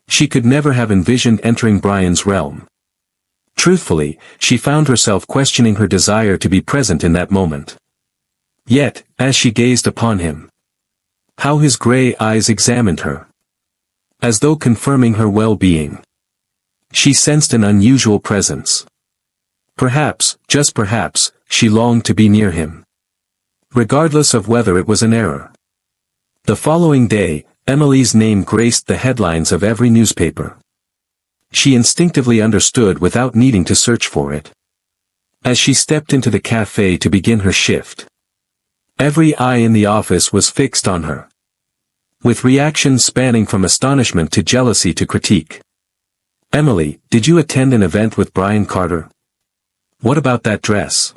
She could never have envisioned entering Brian's realm. Truthfully, she found herself questioning her desire to be present in that moment. Yet, as she gazed upon him. How his gray eyes examined her. As though confirming her well-being. She sensed an unusual presence. Perhaps, just perhaps, she longed to be near him. Regardless of whether it was an error. The following day, Emily's name graced the headlines of every newspaper. She instinctively understood without needing to search for it. As she stepped into the cafe to begin her shift. Every eye in the office was fixed on her. With reactions spanning from astonishment to jealousy to critique. Emily, did you attend an event with Brian Carter? What about that dress?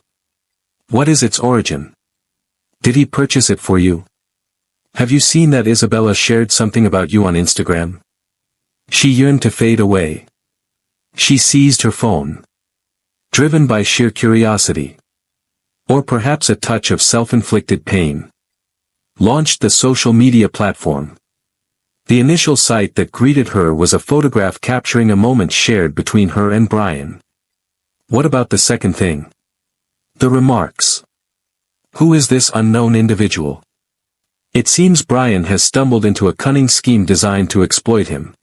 What is its origin? Did he purchase it for you? Have you seen that Isabella shared something about you on Instagram? She yearned to fade away. She seized her phone. Driven by sheer curiosity. Or perhaps a touch of self-inflicted pain. launched the social media platform. The initial sight that greeted her was a photograph capturing a moment shared between her and Brian. What about the second thing? The remarks. Who is this unknown individual? It seems Brian has stumbled into a cunning scheme designed to exploit him.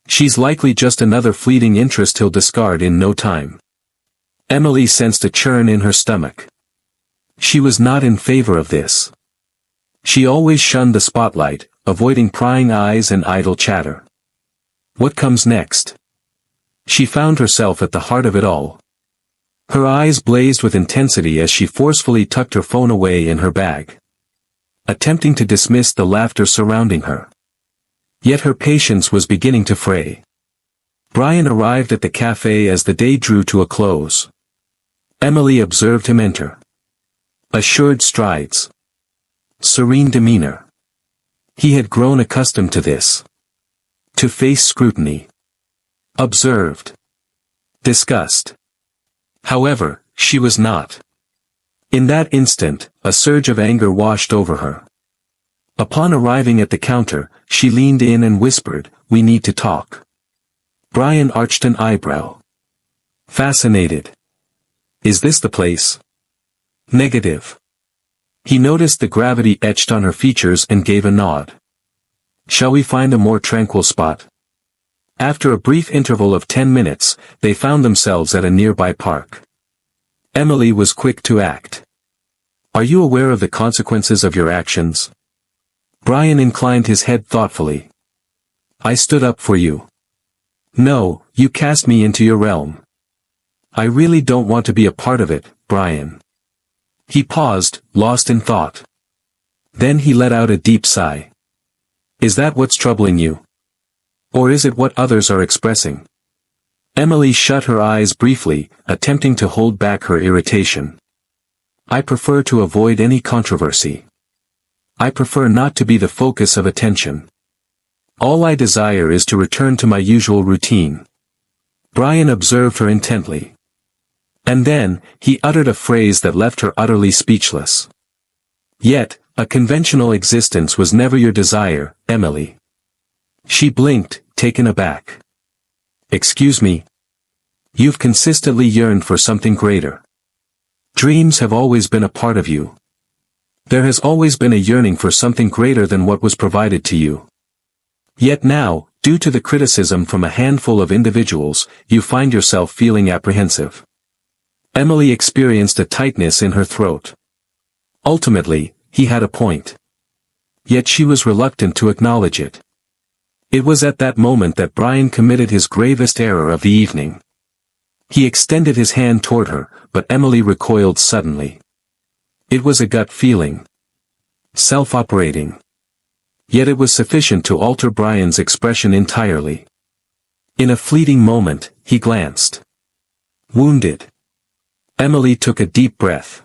She's likely just another fleeting interest he'll discard in no time. Emily sensed a churn in her stomach. She was not in favor of this. She always shunned the spotlight, avoiding prying eyes and idle chatter. What comes next? She found herself at the heart of it all. Her eyes blazed with intensity as she forcefully tucked her phone away in her bag, attempting to dismiss the laughter surrounding her. Yet her patience was beginning to fray. Brian arrived at the cafe as the day drew to a close. Emily observed him enter. Assured strides. Serene demeanor. He had grown accustomed to this. To face scrutiny. Observed. Disgust. However, she was not. In that instant, a surge of anger washed over her. Upon arriving at the counter, she leaned in and whispered, "We need to talk." Brian arched an eyebrow. Fascinated. Is this the place? Negative. He noticed the gravity etched on her features and gave a nod. Shall we find a more tranquil spot? After a brief interval of 10 minutes, they found themselves at a nearby park. Emily was quick to act. Are you aware of the consequences of your actions? Brian inclined his head thoughtfully. I stood up for you. No, you cast me into your realm. I really don't want to be a part of it, Brian. He paused, lost in thought. Then he let out a deep sigh. Is that what's troubling you? Or is it what others are expressing? Emily shut her eyes briefly, attempting to hold back her irritation. I prefer to avoid any controversy. I prefer not to be the focus of attention. All I desire is to return to my usual routine. Brian observed her intently. And then, he uttered a phrase that left her utterly speechless. Yet, a conventional existence was never your desire, Emily. She blinked, taken aback. Excuse me. You've consistently yearned for something greater. Dreams have always been a part of you. There has always been a yearning for something greater than what was provided to you. Yet now, due to the criticism from a handful of individuals, you find yourself feeling apprehensive. Emily experienced a tightness in her throat. Ultimately, he had a point. Yet she was reluctant to acknowledge it. It was at that moment that Brian committed his gravest error of the evening. He extended his hand toward her, but Emily recoiled suddenly. It was a gut feeling. Self-operating. Yet it was sufficient to alter Brian's expression entirely. In a fleeting moment, he glanced. Wounded. Emily took a deep breath.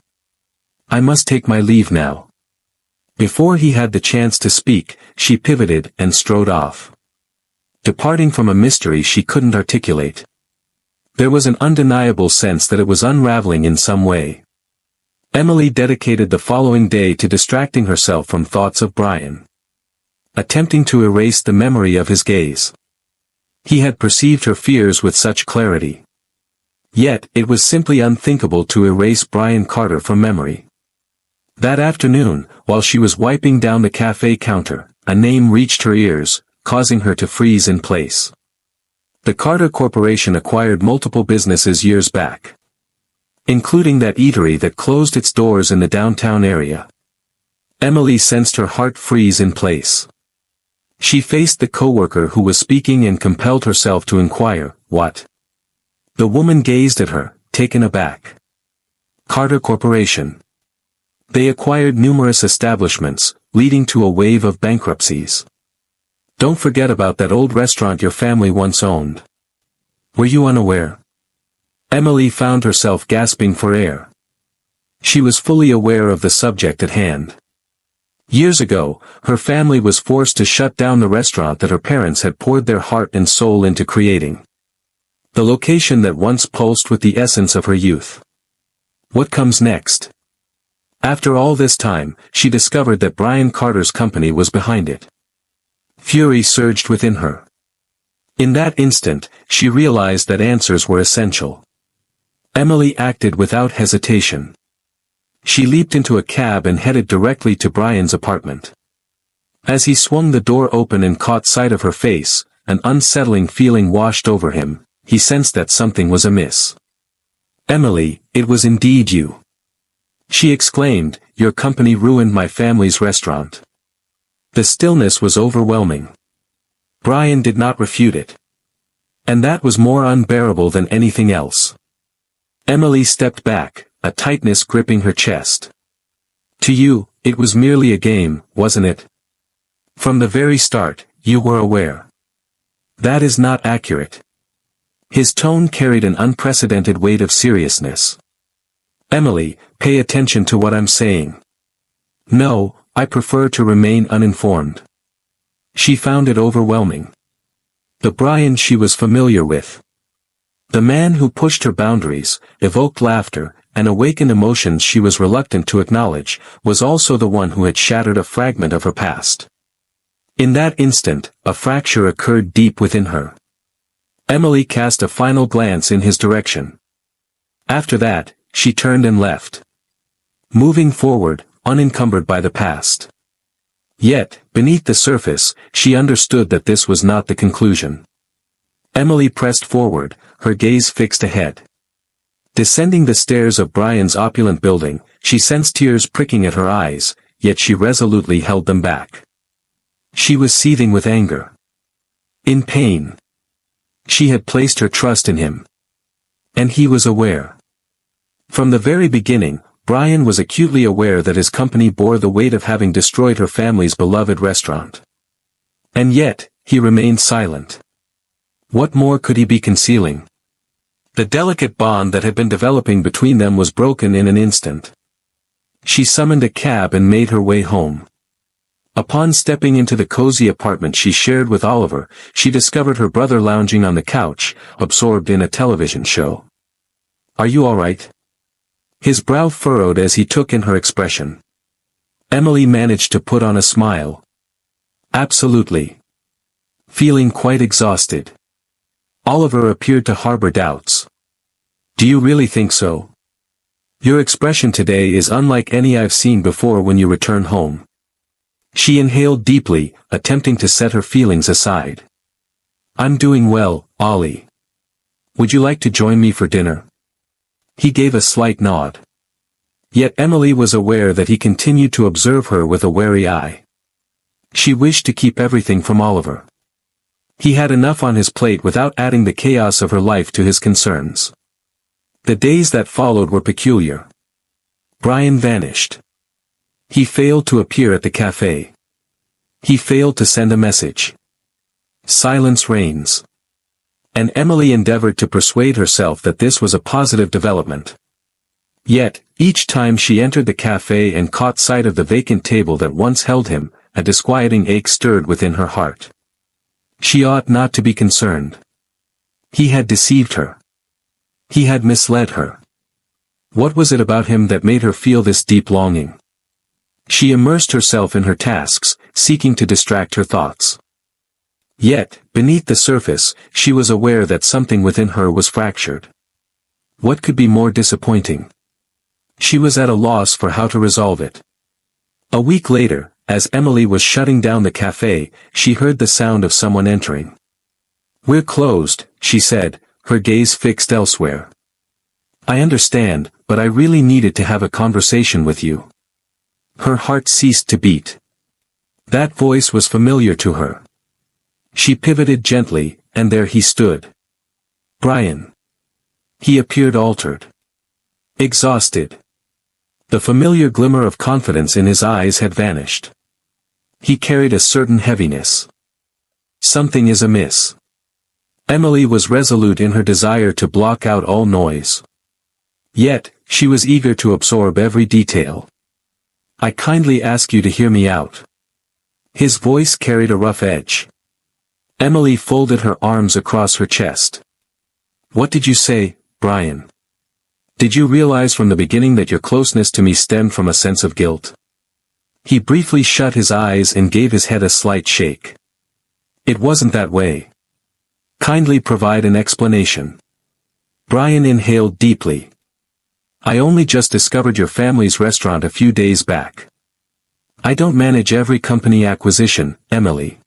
I must take my leave now. Before he had the chance to speak, she pivoted and strode off. Departing from a mystery she couldn't articulate. There was an undeniable sense that it was unraveling in some way. Emily dedicated the following day to distracting herself from thoughts of Brian. Attempting to erase the memory of his gaze. He had perceived her fears with such clarity. Yet, it was simply unthinkable to erase Brian Carter from memory. That afternoon, while she was wiping down the cafe counter, a name reached her ears, causing her to freeze in place. The Carter Corporation acquired multiple businesses years back, including that eatery that closed its doors in the downtown area. Emily sensed her heart freeze in place. She faced the coworker who was speaking and compelled herself to inquire, what? The woman gazed at her, taken aback. Carter Corporation. They acquired numerous establishments, leading to a wave of bankruptcies. Don't forget about that old restaurant your family once owned. Were you unaware? Emily found herself gasping for air. She was fully aware of the subject at hand. Years ago, her family was forced to shut down the restaurant that her parents had poured their heart and soul into creating. The location that once pulsed with the essence of her youth. What comes next? After all this time, she discovered that Brian Carter's company was behind it. Fury surged within her. In that instant, she realized that answers were essential. Emily acted without hesitation. She leaped into a cab and headed directly to Brian's apartment. As he swung the door open and caught sight of her face, an unsettling feeling washed over him. He sensed that something was amiss. "Emily, it was indeed you," she exclaimed. "Your company ruined my family's restaurant." The stillness was overwhelming. Brian did not refute it. And that was more unbearable than anything else. Emily stepped back, a tightness gripping her chest. "To you, it was merely a game, wasn't it? From the very start, you were aware." "That is not accurate." His tone carried an unprecedented weight of seriousness. "Emily, pay attention to what I'm saying." "No, I prefer to remain uninformed." She found it overwhelming. The Brian she was familiar with, the man who pushed her boundaries, evoked laughter, and awakened emotions she was reluctant to acknowledge, was also the one who had shattered a fragment of her past. In that instant, a fracture occurred deep within her. Emily cast a final glance in his direction. After that, she turned and left. Moving forward, unencumbered by the past. Yet, beneath the surface, she understood that this was not the conclusion. Emily pressed forward, her gaze fixed ahead. Descending the stairs of Brian's opulent building, she sensed tears pricking at her eyes, yet she resolutely held them back. She was seething with anger. In pain. She had placed her trust in him. And he was aware. From the very beginning, Brian was acutely aware that his company bore the weight of having destroyed her family's beloved restaurant. And yet, he remained silent. What more could he be concealing? The delicate bond that had been developing between them was broken in an instant. She summoned a cab and made her way home. Upon stepping into the cozy apartment she shared with Oliver, she discovered her brother lounging on the couch, absorbed in a television show. "Are you all right?" His brow furrowed as he took in her expression. Emily managed to put on a smile. "Absolutely." Feeling quite exhausted. Oliver appeared to harbor doubts. "Do you really think so? Your expression today is unlike any I've seen before when you return home." She inhaled deeply, attempting to set her feelings aside. "I'm doing well, Ollie. Would you like to join me for dinner?" He gave a slight nod. Yet Emily was aware that he continued to observe her with a wary eye. She wished to keep everything from Oliver. He had enough on his plate without adding the chaos of her life to his concerns. The days that followed were peculiar. Brian vanished. He failed to appear at the cafe. He failed to send a message. Silence reigns. And Emily endeavored to persuade herself that this was a positive development. Yet, each time she entered the cafe and caught sight of the vacant table that once held him, a disquieting ache stirred within her heart. She ought not to be concerned. He had deceived her. He had misled her. What was it about him that made her feel this deep longing? She immersed herself in her tasks, seeking to distract her thoughts. Yet, beneath the surface, she was aware that something within her was fractured. What could be more disappointing? She was at a loss for how to resolve it. A week later, as Emily was shutting down the cafe, she heard the sound of someone entering. "We're closed," she said, her gaze fixed elsewhere. "I understand, but I really needed to have a conversation with you." Her heart ceased to beat. That voice was familiar to her. She pivoted gently, and there he stood. Brian. He appeared altered. Exhausted. The familiar glimmer of confidence in his eyes had vanished. He carried a certain heaviness. Something is amiss. Emily was resolute in her desire to block out all noise. Yet, she was eager to absorb every detail. "I kindly ask you to hear me out." His voice carried a rough edge. Emily folded her arms across her chest. "What did you say, Brian? Did you realize from the beginning that your closeness to me stemmed from a sense of guilt? He briefly shut his eyes and gave his head a slight shake. It wasn't that way. Kindly provide an explanation. Brian inhaled deeply. I only just discovered your family's restaurant a few days back. I don't manage every company acquisition, Emily.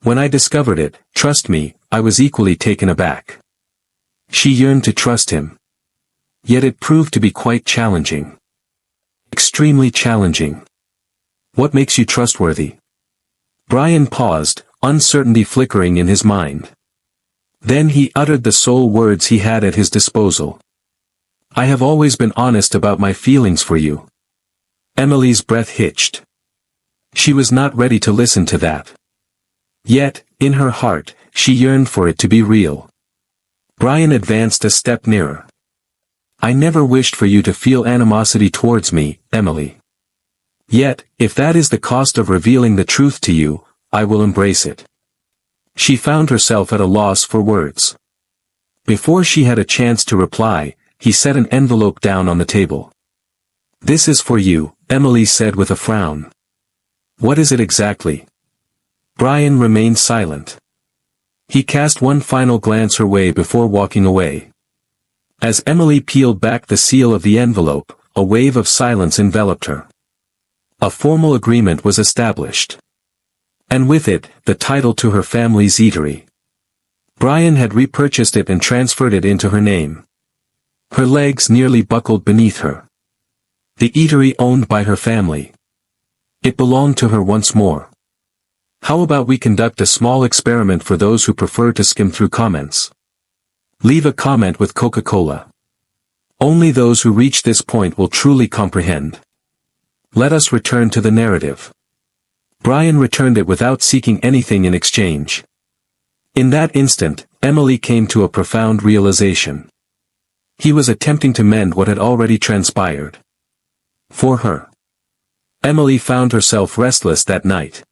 When I discovered it, trust me, I was equally taken aback. She yearned to trust him. Yet it proved to be quite challenging. Extremely challenging. What makes you trustworthy? Brian paused, uncertainty flickering in his mind. Then he uttered the sole words he had at his disposal. I have always been honest about my feelings for you. Emily's breath hitched. She was not ready to listen to that. Yet, in her heart, she yearned for it to be real. Brian advanced a step nearer. I never wished for you to feel animosity towards me, Emily. Yet, if that is the cost of revealing the truth to you, I will embrace it. She found herself at a loss for words. Before she had a chance to reply, he set an envelope down on the table. This is for you, Emily said with a frown. What is it exactly? Brian remained silent. He cast one final glance her way before walking away. As Emily peeled back the seal of the envelope, a wave of silence enveloped her. A formal agreement was established. And with it, the title to her family's eatery. Brian had repurchased it and transferred it into her name. Her legs nearly buckled beneath her. The eatery owned by her family. It belonged to her once more. How about we conduct a small experiment for those who prefer to skim through comments? Leave a comment with Coca-Cola. Only those who reach this point will truly comprehend. Let us return to the narrative. Brian returned it without seeking anything in exchange. In that instant, Emily came to a profound realization. He was attempting to mend what had already transpired. For her. Emily found herself restless that night.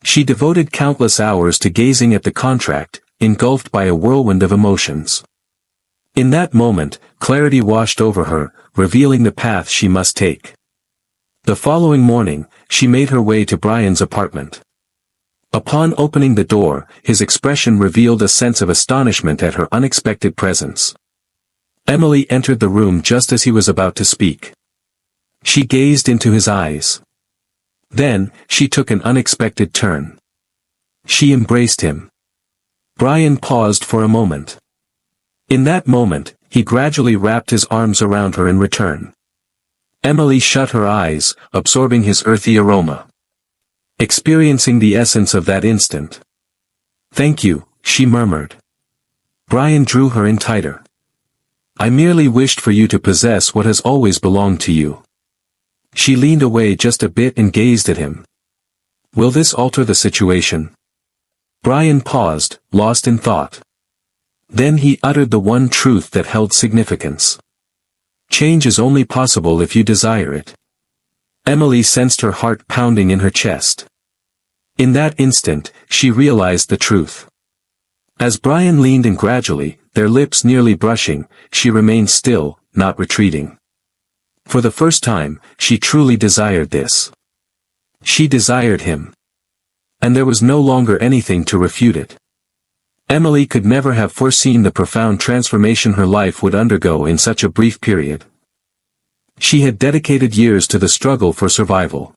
She devoted countless hours to gazing at the contract, engulfed by a whirlwind of emotions. In that moment, clarity washed over her, revealing the path she must take. The following morning, she made her way to Brian's apartment. Upon opening the door, his expression revealed a sense of astonishment at her unexpected presence. Emily entered the room just as he was about to speak. She gazed into his eyes. Then, she took an unexpected turn. She embraced him. Brian paused for a moment. In that moment, he gradually wrapped his arms around her in return. Emily shut her eyes, absorbing his earthy aroma. Experiencing the essence of that instant. Thank you, she murmured. Brian drew her in tighter. I merely wished for you to possess what has always belonged to you. She leaned away just a bit and gazed at him. Will this alter the situation? Brian paused, lost in thought. Then he uttered the one truth that held significance. Change is only possible if you desire it. Emily sensed her heart pounding in her chest. In that instant, she realized the truth. As Brian leaned in gradually, their lips nearly brushing, she remained still, not retreating. For the first time, she truly desired this. She desired him. And there was no longer anything to refute it. Emily could never have foreseen the profound transformation her life would undergo in such a brief period. She had dedicated years to the struggle for survival.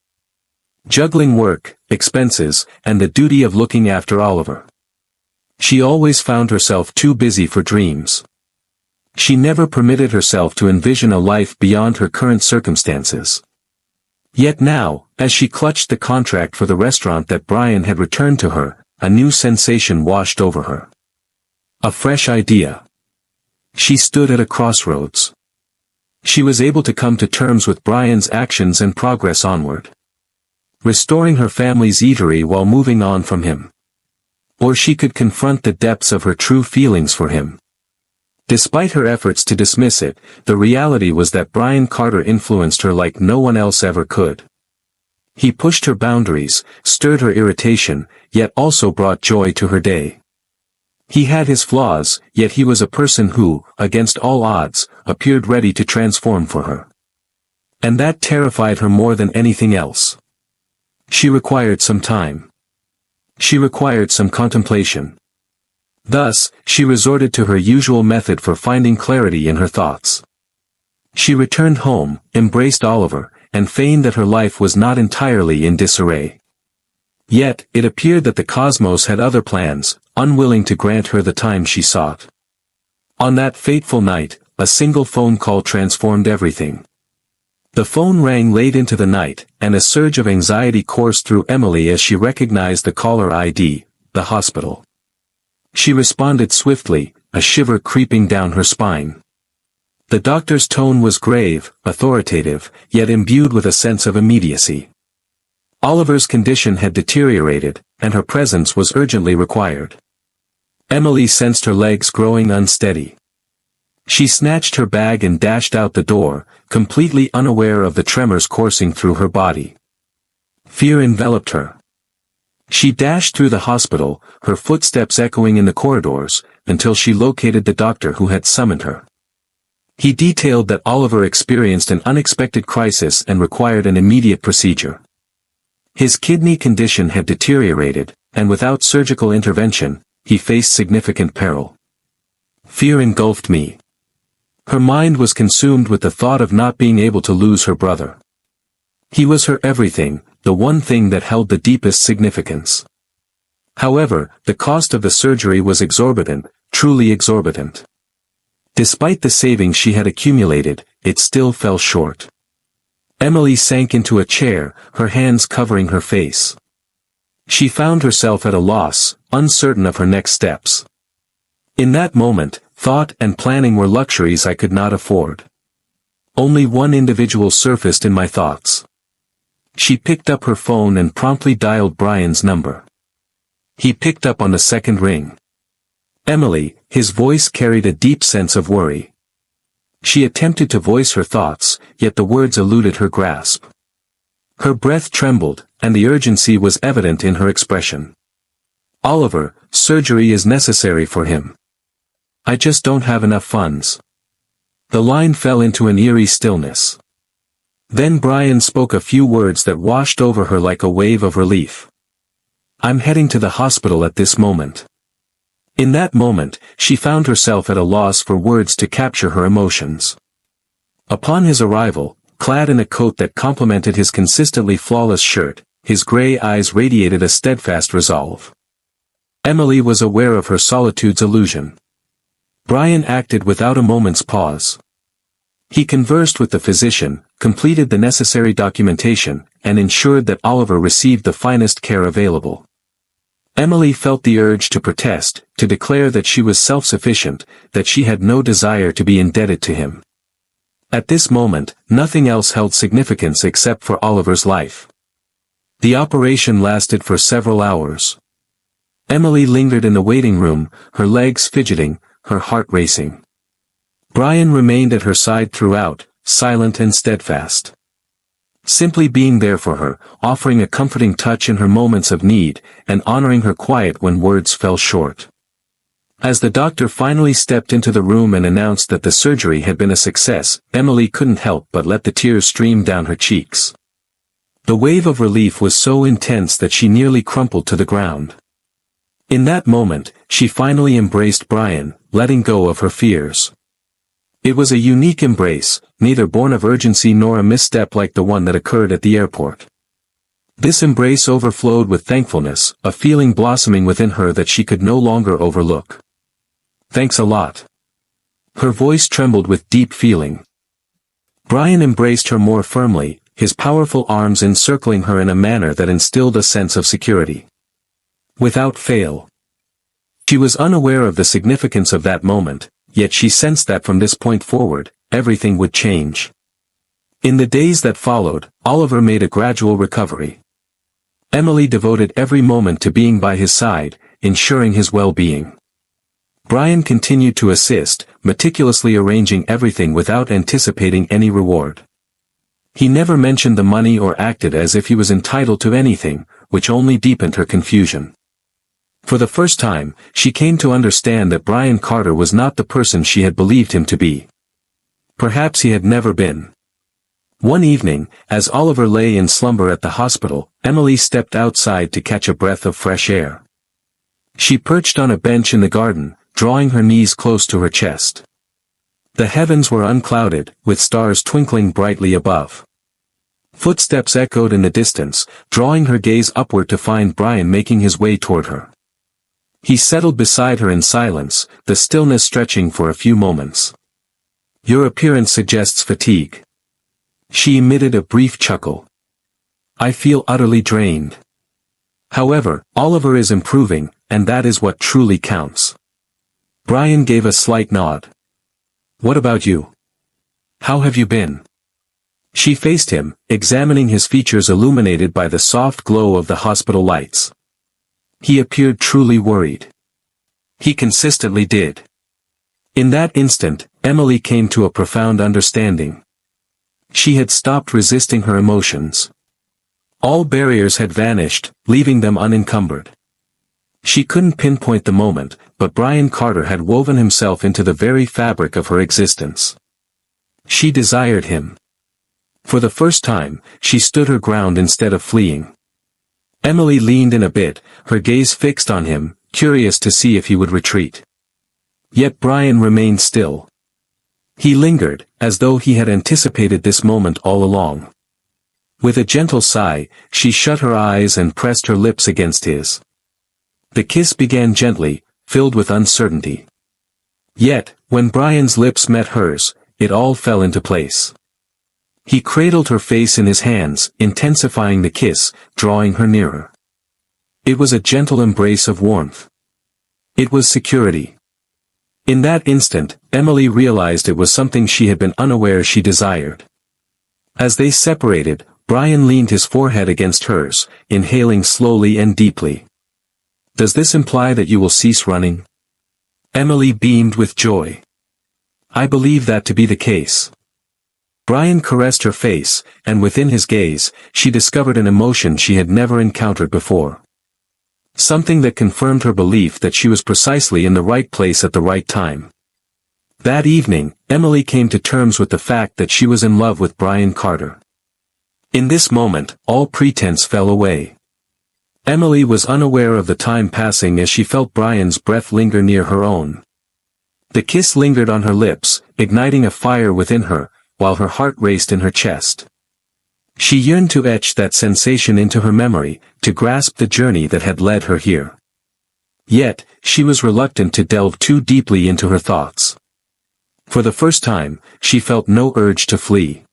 Juggling work, expenses, and the duty of looking after Oliver. She always found herself too busy for dreams. She never permitted herself to envision a life beyond her current circumstances. Yet now, as she clutched the contract for the restaurant that Brian had returned to her, a new sensation washed over her. A fresh idea. She stood at a crossroads. She was able to come to terms with Brian's actions and progress onward. Restoring her family's eatery while moving on from him. Or she could confront the depths of her true feelings for him. Despite her efforts to dismiss it, the reality was that Brian Carter influenced her like no one else ever could. He pushed her boundaries, stirred her irritation, yet also brought joy to her day. He had his flaws, yet he was a person who, against all odds, appeared ready to transform for her. And that terrified her more than anything else. She required some time. She required some contemplation. Thus, she resorted to her usual method for finding clarity in her thoughts. She returned home, embraced Oliver, and feigned that her life was not entirely in disarray. Yet, it appeared that the cosmos had other plans, unwilling to grant her the time she sought. On that fateful night, a single phone call transformed everything. The phone rang late into the night, and a surge of anxiety coursed through Emily as she recognized the caller ID, the hospital. She responded swiftly, a shiver creeping down her spine. The doctor's tone was grave, authoritative, yet imbued with a sense of immediacy. Oliver's condition had deteriorated, and her presence was urgently required. Emily sensed her legs growing unsteady. She snatched her bag and dashed out the door, completely unaware of the tremors coursing through her body. Fear enveloped her. She dashed through the hospital, her footsteps echoing in the corridors, until she located the doctor who had summoned her. He detailed that Oliver experienced an unexpected crisis and required an immediate procedure. His kidney condition had deteriorated, and without surgical intervention, he faced significant peril. Fear engulfed me. Her mind was consumed with the thought of not being able to lose her brother. He was her everything, the one thing that held the deepest significance. However, the cost of the surgery was exorbitant, truly exorbitant. Despite the savings she had accumulated, it still fell short. Emily sank into a chair, her hands covering her face. She found herself at a loss, uncertain of her next steps. In that moment, thought and planning were luxuries I could not afford. Only one individual surfaced in my thoughts. She picked up her phone and promptly dialed Brian's number. He picked up on the second ring. Emily, his voice carried a deep sense of worry. She attempted to voice her thoughts, yet the words eluded her grasp. Her breath trembled, and the urgency was evident in her expression. Oliver, surgery is necessary for him. I just don't have enough funds. The line fell into an eerie stillness. Then Brian spoke a few words that washed over her like a wave of relief. I'm heading to the hospital at this moment. In that moment, she found herself at a loss for words to capture her emotions. Upon his arrival, clad in a coat that complemented his consistently flawless shirt, his gray eyes radiated a steadfast resolve. Emily was aware of her solitude's illusion. Brian acted without a moment's pause. He conversed with the physician, completed the necessary documentation, and ensured that Oliver received the finest care available. Emily felt the urge to protest, to declare that she was self-sufficient, that she had no desire to be indebted to him. At this moment, nothing else held significance except for Oliver's life. The operation lasted for several hours. Emily lingered in the waiting room, her legs fidgeting, her heart racing. Brian remained at her side throughout, silent and steadfast. Simply being there for her, offering a comforting touch in her moments of need, and honoring her quiet when words fell short. As the doctor finally stepped into the room and announced that the surgery had been a success, Emily couldn't help but let the tears stream down her cheeks. The wave of relief was so intense that she nearly crumpled to the ground. In that moment, she finally embraced Brian, letting go of her fears. It was a unique embrace, neither born of urgency nor a misstep like the one that occurred at the airport. This embrace overflowed with thankfulness, a feeling blossoming within her that she could no longer overlook. Thanks a lot. Her voice trembled with deep feeling. Brian embraced her more firmly, his powerful arms encircling her in a manner that instilled a sense of security. Without fail. She was unaware of the significance of that moment, yet she sensed that from this point forward, everything would change. In the days that followed, Oliver made a gradual recovery. Emily devoted every moment to being by his side, ensuring his well-being. Brian continued to assist, meticulously arranging everything without anticipating any reward. He never mentioned the money or acted as if he was entitled to anything, which only deepened her confusion. For the first time, she came to understand that Brian Carter was not the person she had believed him to be. Perhaps he had never been. One evening, as Oliver lay in slumber at the hospital, Emily stepped outside to catch a breath of fresh air. She perched on a bench in the garden, drawing her knees close to her chest. The heavens were unclouded, with stars twinkling brightly above. Footsteps echoed in the distance, drawing her gaze upward to find Brian making his way toward her. He settled beside her in silence, the stillness stretching for a few moments. "Your appearance suggests fatigue." She emitted a brief chuckle. "I feel utterly drained. However, Oliver is improving, and that is what truly counts." Brian gave a slight nod. "What about you? How have you been?" She faced him, examining his features illuminated by the soft glow of the hospital lights. He appeared truly worried. He consistently did. In that instant, Emily came to a profound understanding. She had stopped resisting her emotions. All barriers had vanished, leaving them unencumbered. She couldn't pinpoint the moment, but Brian Carter had woven himself into the very fabric of her existence. She desired him. For the first time, she stood her ground instead of fleeing. Emily leaned in a bit, her gaze fixed on him, curious to see if he would retreat. Yet Brian remained still. He lingered, as though he had anticipated this moment all along. With a gentle sigh, she shut her eyes and pressed her lips against his. The kiss began gently, filled with uncertainty. Yet, when Brian's lips met hers, it all fell into place. He cradled her face in his hands, intensifying the kiss, drawing her nearer. It was a gentle embrace of warmth. It was security. In that instant, Emily realized it was something she had been unaware she desired. As they separated, Brian leaned his forehead against hers, inhaling slowly and deeply. "Does this imply that you will cease running?" Emily beamed with joy. "I believe that to be the case." Brian caressed her face, and within his gaze, she discovered an emotion she had never encountered before. Something that confirmed her belief that she was precisely in the right place at the right time. That evening, Emily came to terms with the fact that she was in love with Brian Carter. In this moment, all pretense fell away. Emily was unaware of the time passing as she felt Brian's breath linger near her own. The kiss lingered on her lips, igniting a fire within her, while her heart raced in her chest. She yearned to etch that sensation into her memory, to grasp the journey that had led her here. Yet, she was reluctant to delve too deeply into her thoughts. For the first time, she felt no urge to flee.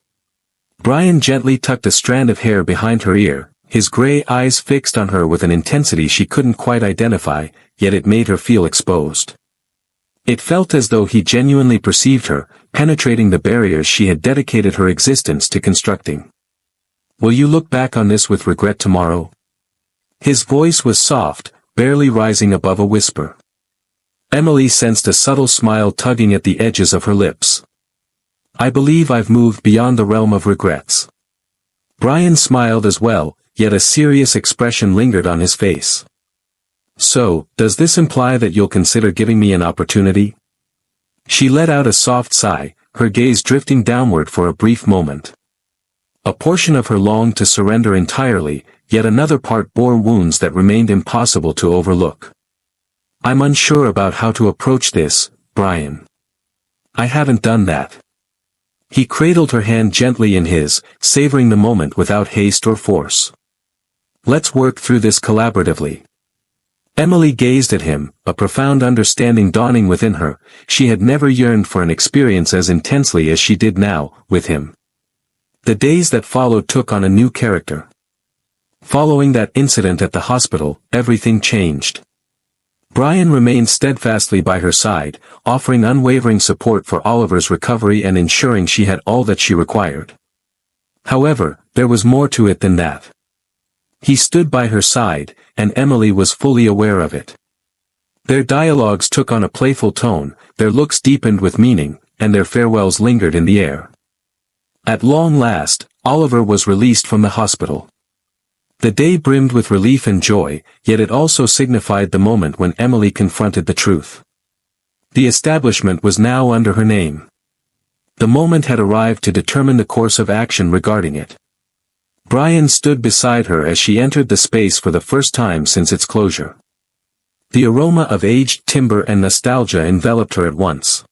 Brian gently tucked a strand of hair behind her ear, his gray eyes fixed on her with an intensity she couldn't quite identify, yet it made her feel exposed. It felt as though he genuinely perceived her, penetrating the barriers she had dedicated her existence to constructing. "Will you look back on this with regret tomorrow?" His voice was soft, barely rising above a whisper. Emily sensed a subtle smile tugging at the edges of her lips. "I believe I've moved beyond the realm of regrets." Brian smiled as well, yet a serious expression lingered on his face. "So, does this imply that you'll consider giving me an opportunity?" She let out a soft sigh, her gaze drifting downward for a brief moment. A portion of her longed to surrender entirely, yet another part bore wounds that remained impossible to overlook. "I'm unsure about how to approach this, Brian. I haven't done that." He cradled her hand gently in his, savoring the moment without haste or force. "Let's work through this collaboratively." Emily gazed at him, a profound understanding dawning within her. She had never yearned for an experience as intensely as she did now, with him. The days that followed took on a new character. Following that incident at the hospital, everything changed. Brian remained steadfastly by her side, offering unwavering support for Oliver's recovery and ensuring she had all that she required. However, there was more to it than that. He stood by her side, and Emily was fully aware of it. Their dialogues took on a playful tone, their looks deepened with meaning, and their farewells lingered in the air. At long last, Oliver was released from the hospital. The day brimmed with relief and joy, yet it also signified the moment when Emily confronted the truth. The establishment was now under her name. The moment had arrived to determine the course of action regarding it. Brian stood beside her as she entered the space for the first time since its closure. The aroma of aged timber and nostalgia enveloped her at once.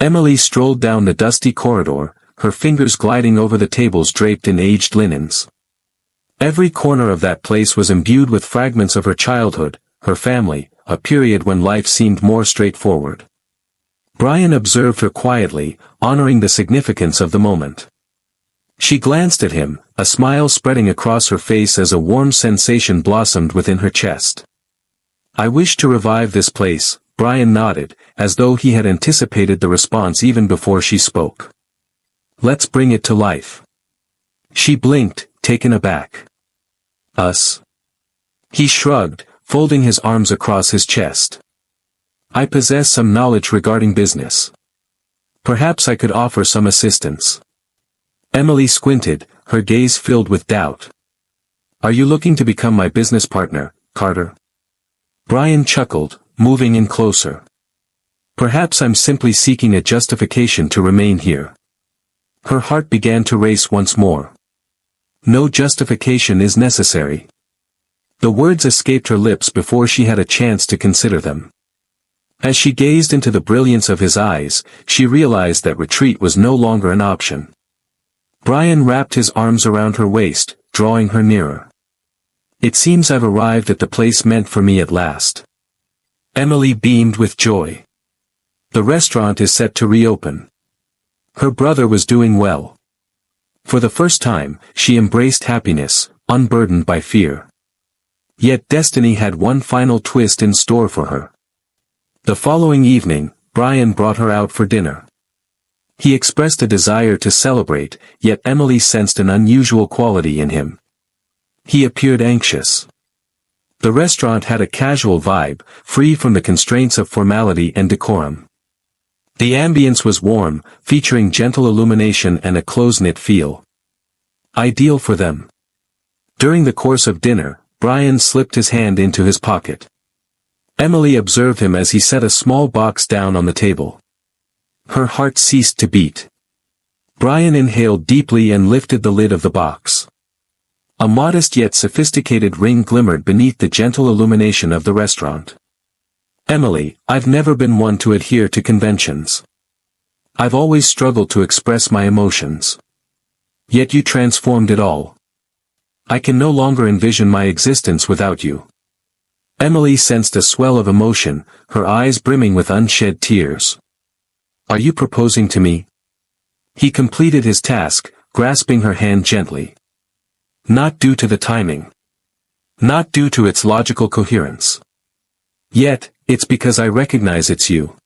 Emily strolled down the dusty corridor, her fingers gliding over the tables draped in aged linens. Every corner of that place was imbued with fragments of her childhood, her family, a period when life seemed more straightforward. Brian observed her quietly, honoring the significance of the moment. She glanced at him, a smile spreading across her face as a warm sensation blossomed within her chest. "I wish to revive this place," Brian nodded, as though he had anticipated the response even before she spoke. "Let's bring it to life." She blinked, taken aback. "Us?" He shrugged, folding his arms across his chest. "I possess some knowledge regarding business. Perhaps I could offer some assistance." Emily squinted, her gaze filled with doubt. "Are you looking to become my business partner, Carter?" Brian chuckled, moving in closer. "Perhaps I'm simply seeking a justification to remain here." Her heart began to race once more. "No justification is necessary." The words escaped her lips before she had a chance to consider them. As she gazed into the brilliance of his eyes, she realized that retreat was no longer an option. Brian wrapped his arms around her waist, drawing her nearer. "It seems I've arrived at the place meant for me at last." Emily beamed with joy. "The restaurant is set to reopen." Her brother was doing well. For the first time, she embraced happiness, unburdened by fear. Yet destiny had one final twist in store for her. The following evening, Brian brought her out for dinner. He expressed a desire to celebrate, yet Emily sensed an unusual quality in him. He appeared anxious. The restaurant had a casual vibe, free from the constraints of formality and decorum. The ambience was warm, featuring gentle illumination and a close-knit feel. Ideal for them. During the course of dinner, Brian slipped his hand into his pocket. Emily observed him as he set a small box down on the table. Her heart ceased to beat. Brian inhaled deeply and lifted the lid of the box. A modest yet sophisticated ring glimmered beneath the gentle illumination of the restaurant. "Emily, I've never been one to adhere to conventions. I've always struggled to express my emotions. Yet you transformed it all. I can no longer envision my existence without you." Emily sensed a swell of emotion, her eyes brimming with unshed tears. "Are you proposing to me?" He completed his task, grasping her hand gently. "Not due to the timing. Not due to its logical coherence. Yet, it's because I recognize it's you.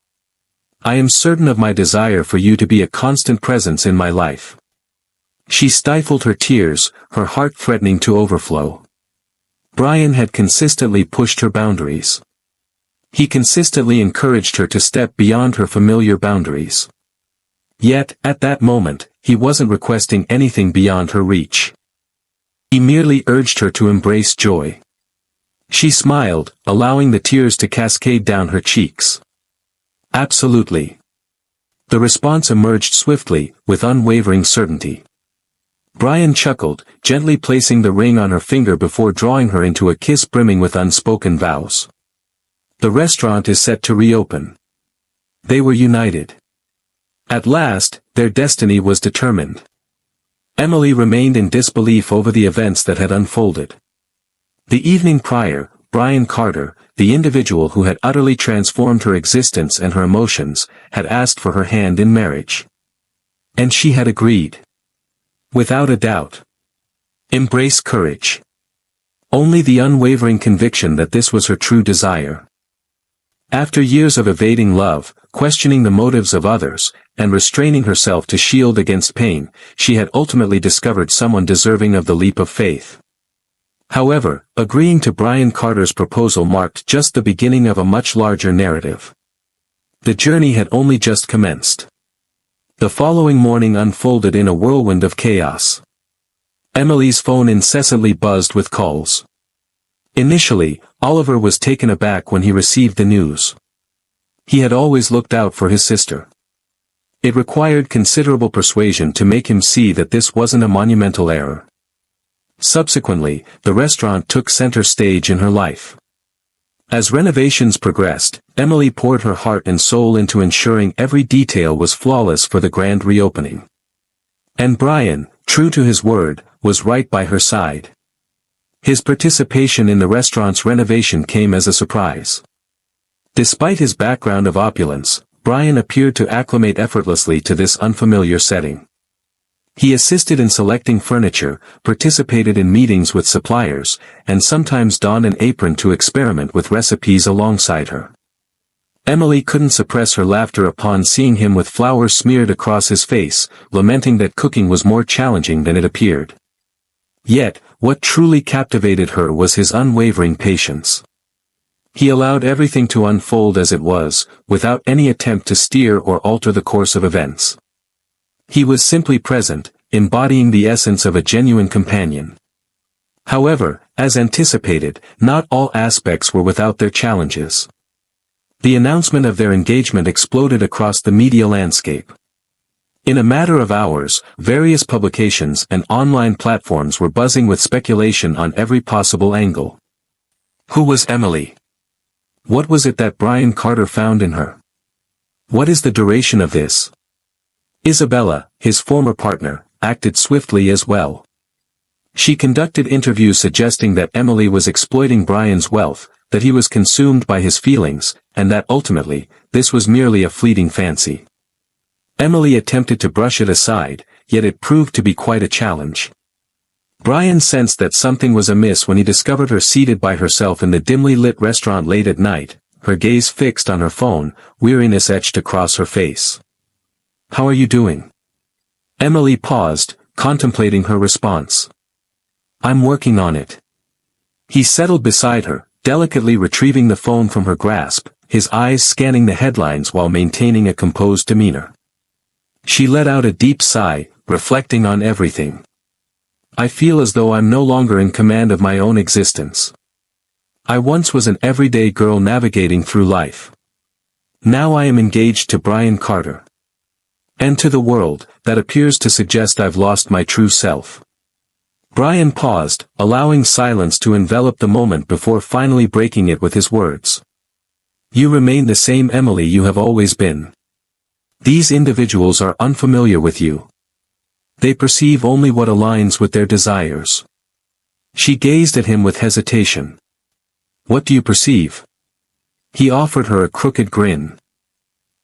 I am certain of my desire for you to be a constant presence in my life." She stifled her tears, her heart threatening to overflow. Brian had consistently pushed her boundaries. He consistently encouraged her to step beyond her familiar boundaries. Yet, at that moment, he wasn't requesting anything beyond her reach. He merely urged her to embrace joy. She smiled, allowing the tears to cascade down her cheeks. "Absolutely." The response emerged swiftly, with unwavering certainty. Brian chuckled, gently placing the ring on her finger before drawing her into a kiss brimming with unspoken vows. "The restaurant is set to reopen." They were united. At last, their destiny was determined. Emily remained in disbelief over the events that had unfolded. The evening prior, Brian Carter, the individual who had utterly transformed her existence and her emotions, had asked for her hand in marriage. And she had agreed. Without a doubt. Embrace courage. Only the unwavering conviction that this was her true desire. After years of evading love, questioning the motives of others, and restraining herself to shield against pain, she had ultimately discovered someone deserving of the leap of faith. However, agreeing to Brian Carter's proposal marked just the beginning of a much larger narrative. The journey had only just commenced. The following morning unfolded in a whirlwind of chaos. Emily's phone incessantly buzzed with calls. Initially, Oliver was taken aback when he received the news. He had always looked out for his sister. It required considerable persuasion to make him see that this wasn't a monumental error. Subsequently, the restaurant took center stage in her life. As renovations progressed, Emily poured her heart and soul into ensuring every detail was flawless for the grand reopening. And Brian, true to his word, was right by her side. His participation in the restaurant's renovation came as a surprise. Despite his background of opulence, Brian appeared to acclimate effortlessly to this unfamiliar setting. He assisted in selecting furniture, participated in meetings with suppliers, and sometimes donned an apron to experiment with recipes alongside her. Emily couldn't suppress her laughter upon seeing him with flour smeared across his face, lamenting that cooking was more challenging than it appeared. Yet, what truly captivated her was his unwavering patience. He allowed everything to unfold as it was, without any attempt to steer or alter the course of events. He was simply present, embodying the essence of a genuine companion. However, as anticipated, not all aspects were without their challenges. The announcement of their engagement exploded across the media landscape. In a matter of hours, various publications and online platforms were buzzing with speculation on every possible angle. Who was Emily? What was it that Brian Carter found in her? What is the duration of this? Isabella, his former partner, acted swiftly as well. She conducted interviews suggesting that Emily was exploiting Brian's wealth, that he was consumed by his feelings, and that ultimately, this was merely a fleeting fancy. Emily attempted to brush it aside, yet it proved to be quite a challenge. Brian sensed that something was amiss when he discovered her seated by herself in the dimly lit restaurant late at night, her gaze fixed on her phone, weariness etched across her face. "How are you doing?" Emily paused, contemplating her response. "I'm working on it." He settled beside her, delicately retrieving the phone from her grasp, his eyes scanning the headlines while maintaining a composed demeanor. She let out a deep sigh, reflecting on everything. "I feel as though I'm no longer in command of my own existence. I once was an everyday girl navigating through life. Now I am engaged to Brian Carter. And to the world, that appears to suggest I've lost my true self." Brian paused, allowing silence to envelop the moment before finally breaking it with his words. "You remain the same Emily you have always been. These individuals are unfamiliar with you. They perceive only what aligns with their desires." She gazed at him with hesitation. "What do you perceive?" He offered her a crooked grin.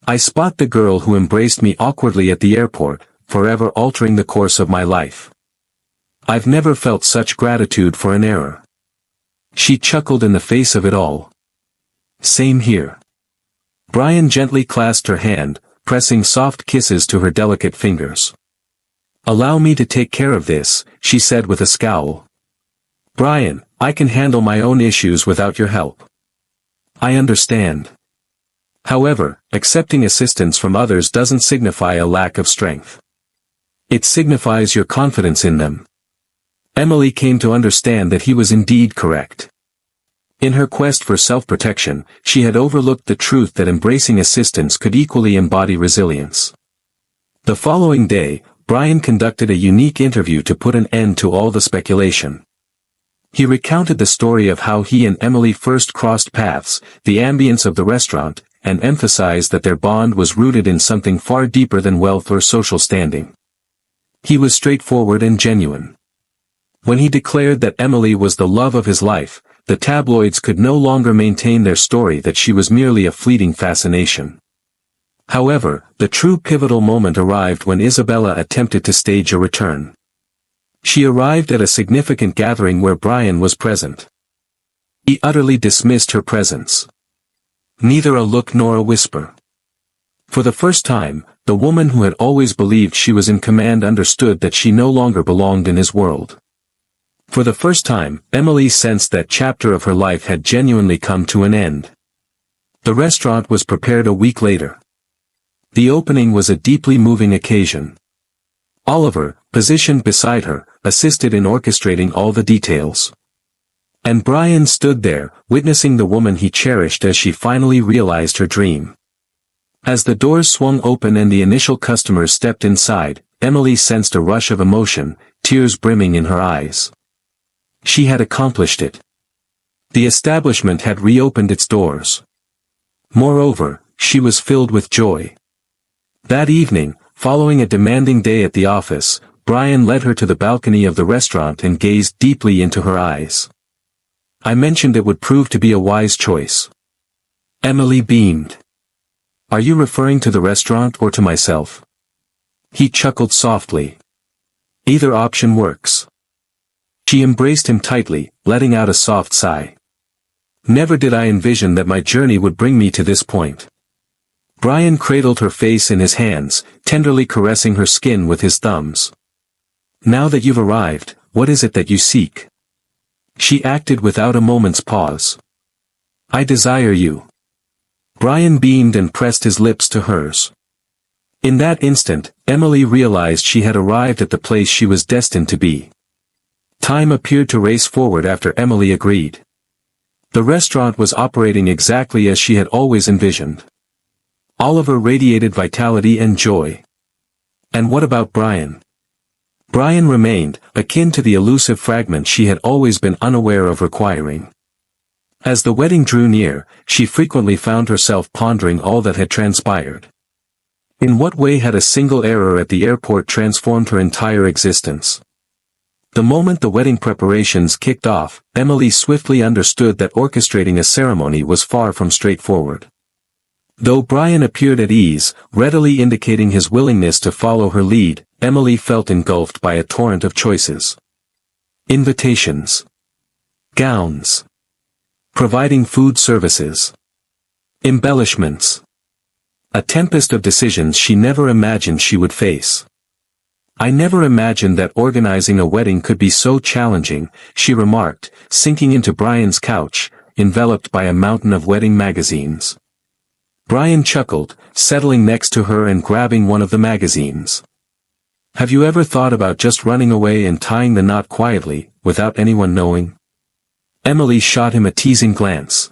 "I spot the girl who embraced me awkwardly at the airport, forever altering the course of my life. I've never felt such gratitude for an error." She chuckled in the face of it all. "Same here." Brian gently clasped her hand, pressing soft kisses to her delicate fingers. "Allow me to take care of this," she said with a scowl. "Brian, I can handle my own issues without your help." "I understand. However, accepting assistance from others doesn't signify a lack of strength. It signifies your confidence in them." Emily came to understand that he was indeed correct. In her quest for self-protection, she had overlooked the truth that embracing assistance could equally embody resilience. The following day, Brian conducted a unique interview to put an end to all the speculation. He recounted the story of how he and Emily first crossed paths, the ambience of the restaurant, and emphasized that their bond was rooted in something far deeper than wealth or social standing. He was straightforward and genuine. When he declared that Emily was the love of his life, the tabloids could no longer maintain their story that she was merely a fleeting fascination. However, the true pivotal moment arrived when Isabella attempted to stage a return. She arrived at a significant gathering where Brian was present. He utterly dismissed her presence. Neither a look nor a whisper. For the first time, the woman who had always believed she was in command understood that she no longer belonged in his world. For the first time, Emily sensed that chapter of her life had genuinely come to an end. The restaurant was prepared a week later. The opening was a deeply moving occasion. Oliver, positioned beside her, assisted in orchestrating all the details. And Brian stood there, witnessing the woman he cherished as she finally realized her dream. As the doors swung open and the initial customers stepped inside, Emily sensed a rush of emotion, tears brimming in her eyes. She had accomplished it. The establishment had reopened its doors. Moreover, she was filled with joy. That evening, following a demanding day at the office, Brian led her to the balcony of the restaurant and gazed deeply into her eyes. "I mentioned it would prove to be a wise choice." Emily beamed. "Are you referring to the restaurant or to myself?" He chuckled softly. "Either option works." She embraced him tightly, letting out a soft sigh. "Never did I envision that my journey would bring me to this point." Brian cradled her face in his hands, tenderly caressing her skin with his thumbs. "Now that you've arrived, what is it that you seek?" She acted without a moment's pause. "I desire you." Brian beamed and pressed his lips to hers. In that instant, Emily realized she had arrived at the place she was destined to be. Time appeared to race forward after Emily agreed. The restaurant was operating exactly as she had always envisioned. Oliver radiated vitality and joy. And what about Brian? Brian remained, akin to the elusive fragment she had always been unaware of requiring. As the wedding drew near, she frequently found herself pondering all that had transpired. In what way had a single error at the airport transformed her entire existence? The moment the wedding preparations kicked off, Emily swiftly understood that orchestrating a ceremony was far from straightforward. Though Brian appeared at ease, readily indicating his willingness to follow her lead, Emily felt engulfed by a torrent of choices. Invitations. Gowns. Providing food services. Embellishments. A tempest of decisions she never imagined she would face. "I never imagined that organizing a wedding could be so challenging," she remarked, sinking into Brian's couch, enveloped by a mountain of wedding magazines. Brian chuckled, settling next to her and grabbing one of the magazines. "Have you ever thought about just running away and tying the knot quietly, without anyone knowing?" Emily shot him a teasing glance.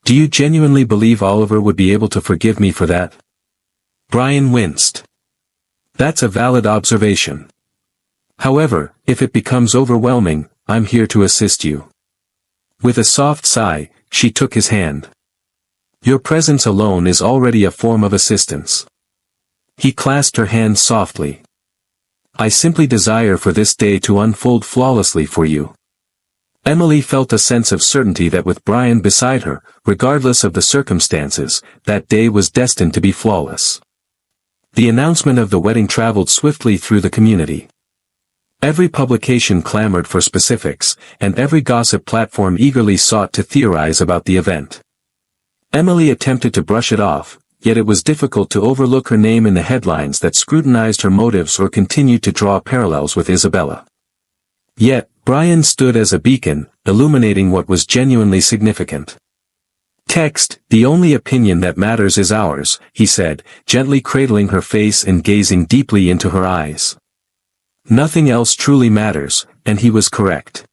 "Do you genuinely believe Oliver would be able to forgive me for that?" Brian winced. "That's a valid observation. However, if it becomes overwhelming, I'm here to assist you." With a soft sigh, she took his hand. "Your presence alone is already a form of assistance." He clasped her hand softly. "I simply desire for this day to unfold flawlessly for you." Emily felt a sense of certainty that with Brian beside her, regardless of the circumstances, that day was destined to be flawless. The announcement of the wedding traveled swiftly through the community. Every publication clamored for specifics, and every gossip platform eagerly sought to theorize about the event. Emily attempted to brush it off, yet it was difficult to overlook her name in the headlines that scrutinized her motives or continued to draw parallels with Isabella. Yet, Brian stood as a beacon, illuminating what was genuinely significant. "Text, the only opinion that matters is ours," he said, gently cradling her face and gazing deeply into her eyes. Nothing else truly matters, and he was correct.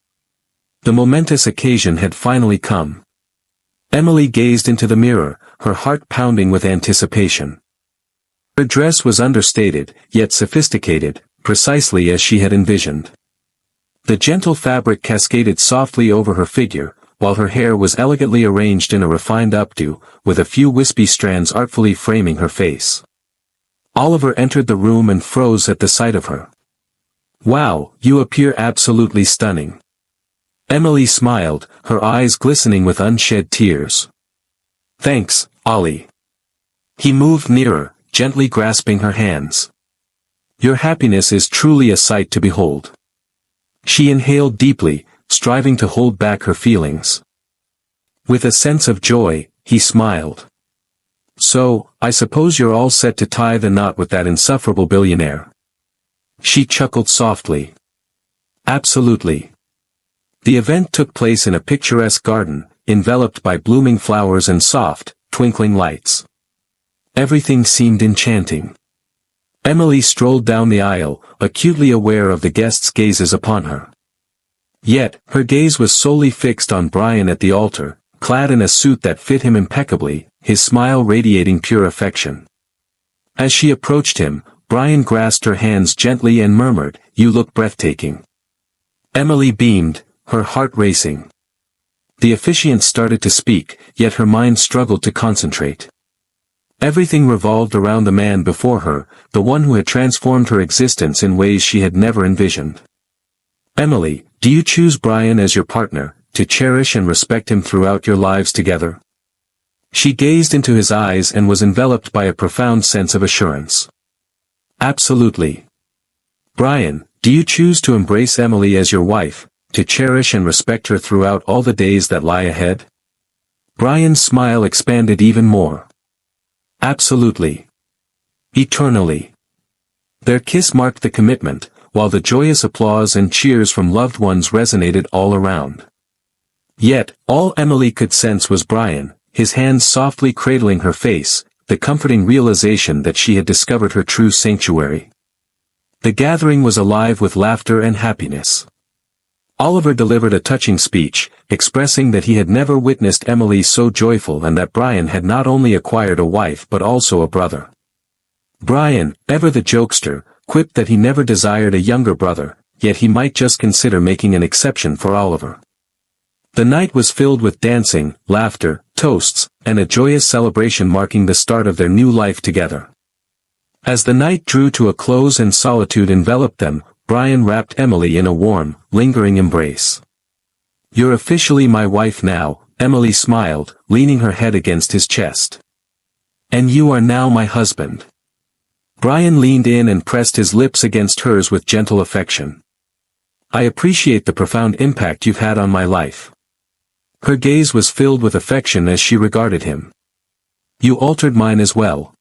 The momentous occasion had finally come. Emily gazed into the mirror, her heart pounding with anticipation. Her dress was understated, yet sophisticated, precisely as she had envisioned. The gentle fabric cascaded softly over her figure, while her hair was elegantly arranged in a refined updo, with a few wispy strands artfully framing her face. Oliver entered the room and froze at the sight of her. "Wow, you appear absolutely stunning." Emily smiled, her eyes glistening with unshed tears. "Thanks, Ollie." He moved nearer, gently grasping her hands. "Your happiness is truly a sight to behold." She inhaled deeply, striving to hold back her feelings. With a sense of joy, he smiled. "So, I suppose you're all set to tie the knot with that insufferable billionaire." She chuckled softly. "Absolutely." The event took place in a picturesque garden, enveloped by blooming flowers and soft, twinkling lights. Everything seemed enchanting. Emily strolled down the aisle, acutely aware of the guests' gazes upon her. Yet, her gaze was solely fixed on Brian at the altar, clad in a suit that fit him impeccably, his smile radiating pure affection. As she approached him, Brian grasped her hands gently and murmured, "You look breathtaking." Emily beamed, her heart racing. The officiant started to speak, yet her mind struggled to concentrate. Everything revolved around the man before her, the one who had transformed her existence in ways she had never envisioned. "Emily, do you choose Brian as your partner, to cherish and respect him throughout your lives together?" She gazed into his eyes and was enveloped by a profound sense of assurance. "Absolutely." "Brian, do you choose to embrace Emily as your wife, to cherish and respect her throughout all the days that lie ahead?" Brian's smile expanded even more. "Absolutely. Eternally." Their kiss marked the commitment, while the joyous applause and cheers from loved ones resonated all around. Yet, all Emily could sense was Brian, his hands softly cradling her face, the comforting realization that she had discovered her true sanctuary. The gathering was alive with laughter and happiness. Oliver delivered a touching speech, expressing that he had never witnessed Emily so joyful and that Brian had not only acquired a wife but also a brother. Brian, ever the jokester, quipped that he never desired a younger brother, yet he might just consider making an exception for Oliver. The night was filled with dancing, laughter, toasts, and a joyous celebration marking the start of their new life together. As the night drew to a close and solitude enveloped them, Brian wrapped Emily in a warm, lingering embrace. "You're officially my wife now," Emily smiled, leaning her head against his chest. "And you are now my husband." Brian leaned in and pressed his lips against hers with gentle affection. "I appreciate the profound impact you've had on my life." Her gaze was filled with affection as she regarded him. "You altered mine as well."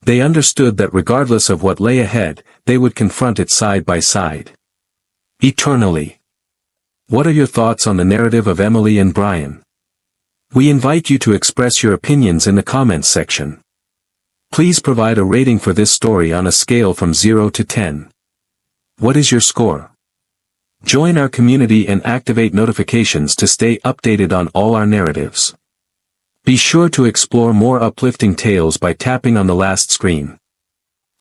They understood that regardless of what lay ahead, they would confront it side by side. Eternally. What are your thoughts on the narrative of Emily and Brian? We invite you to express your opinions in the comments section. Please provide a rating for this story on a scale from 0 to 10. What is your score? Join our community and activate notifications to stay updated on all our narratives. Be sure to explore more uplifting tales by tapping on the last screen.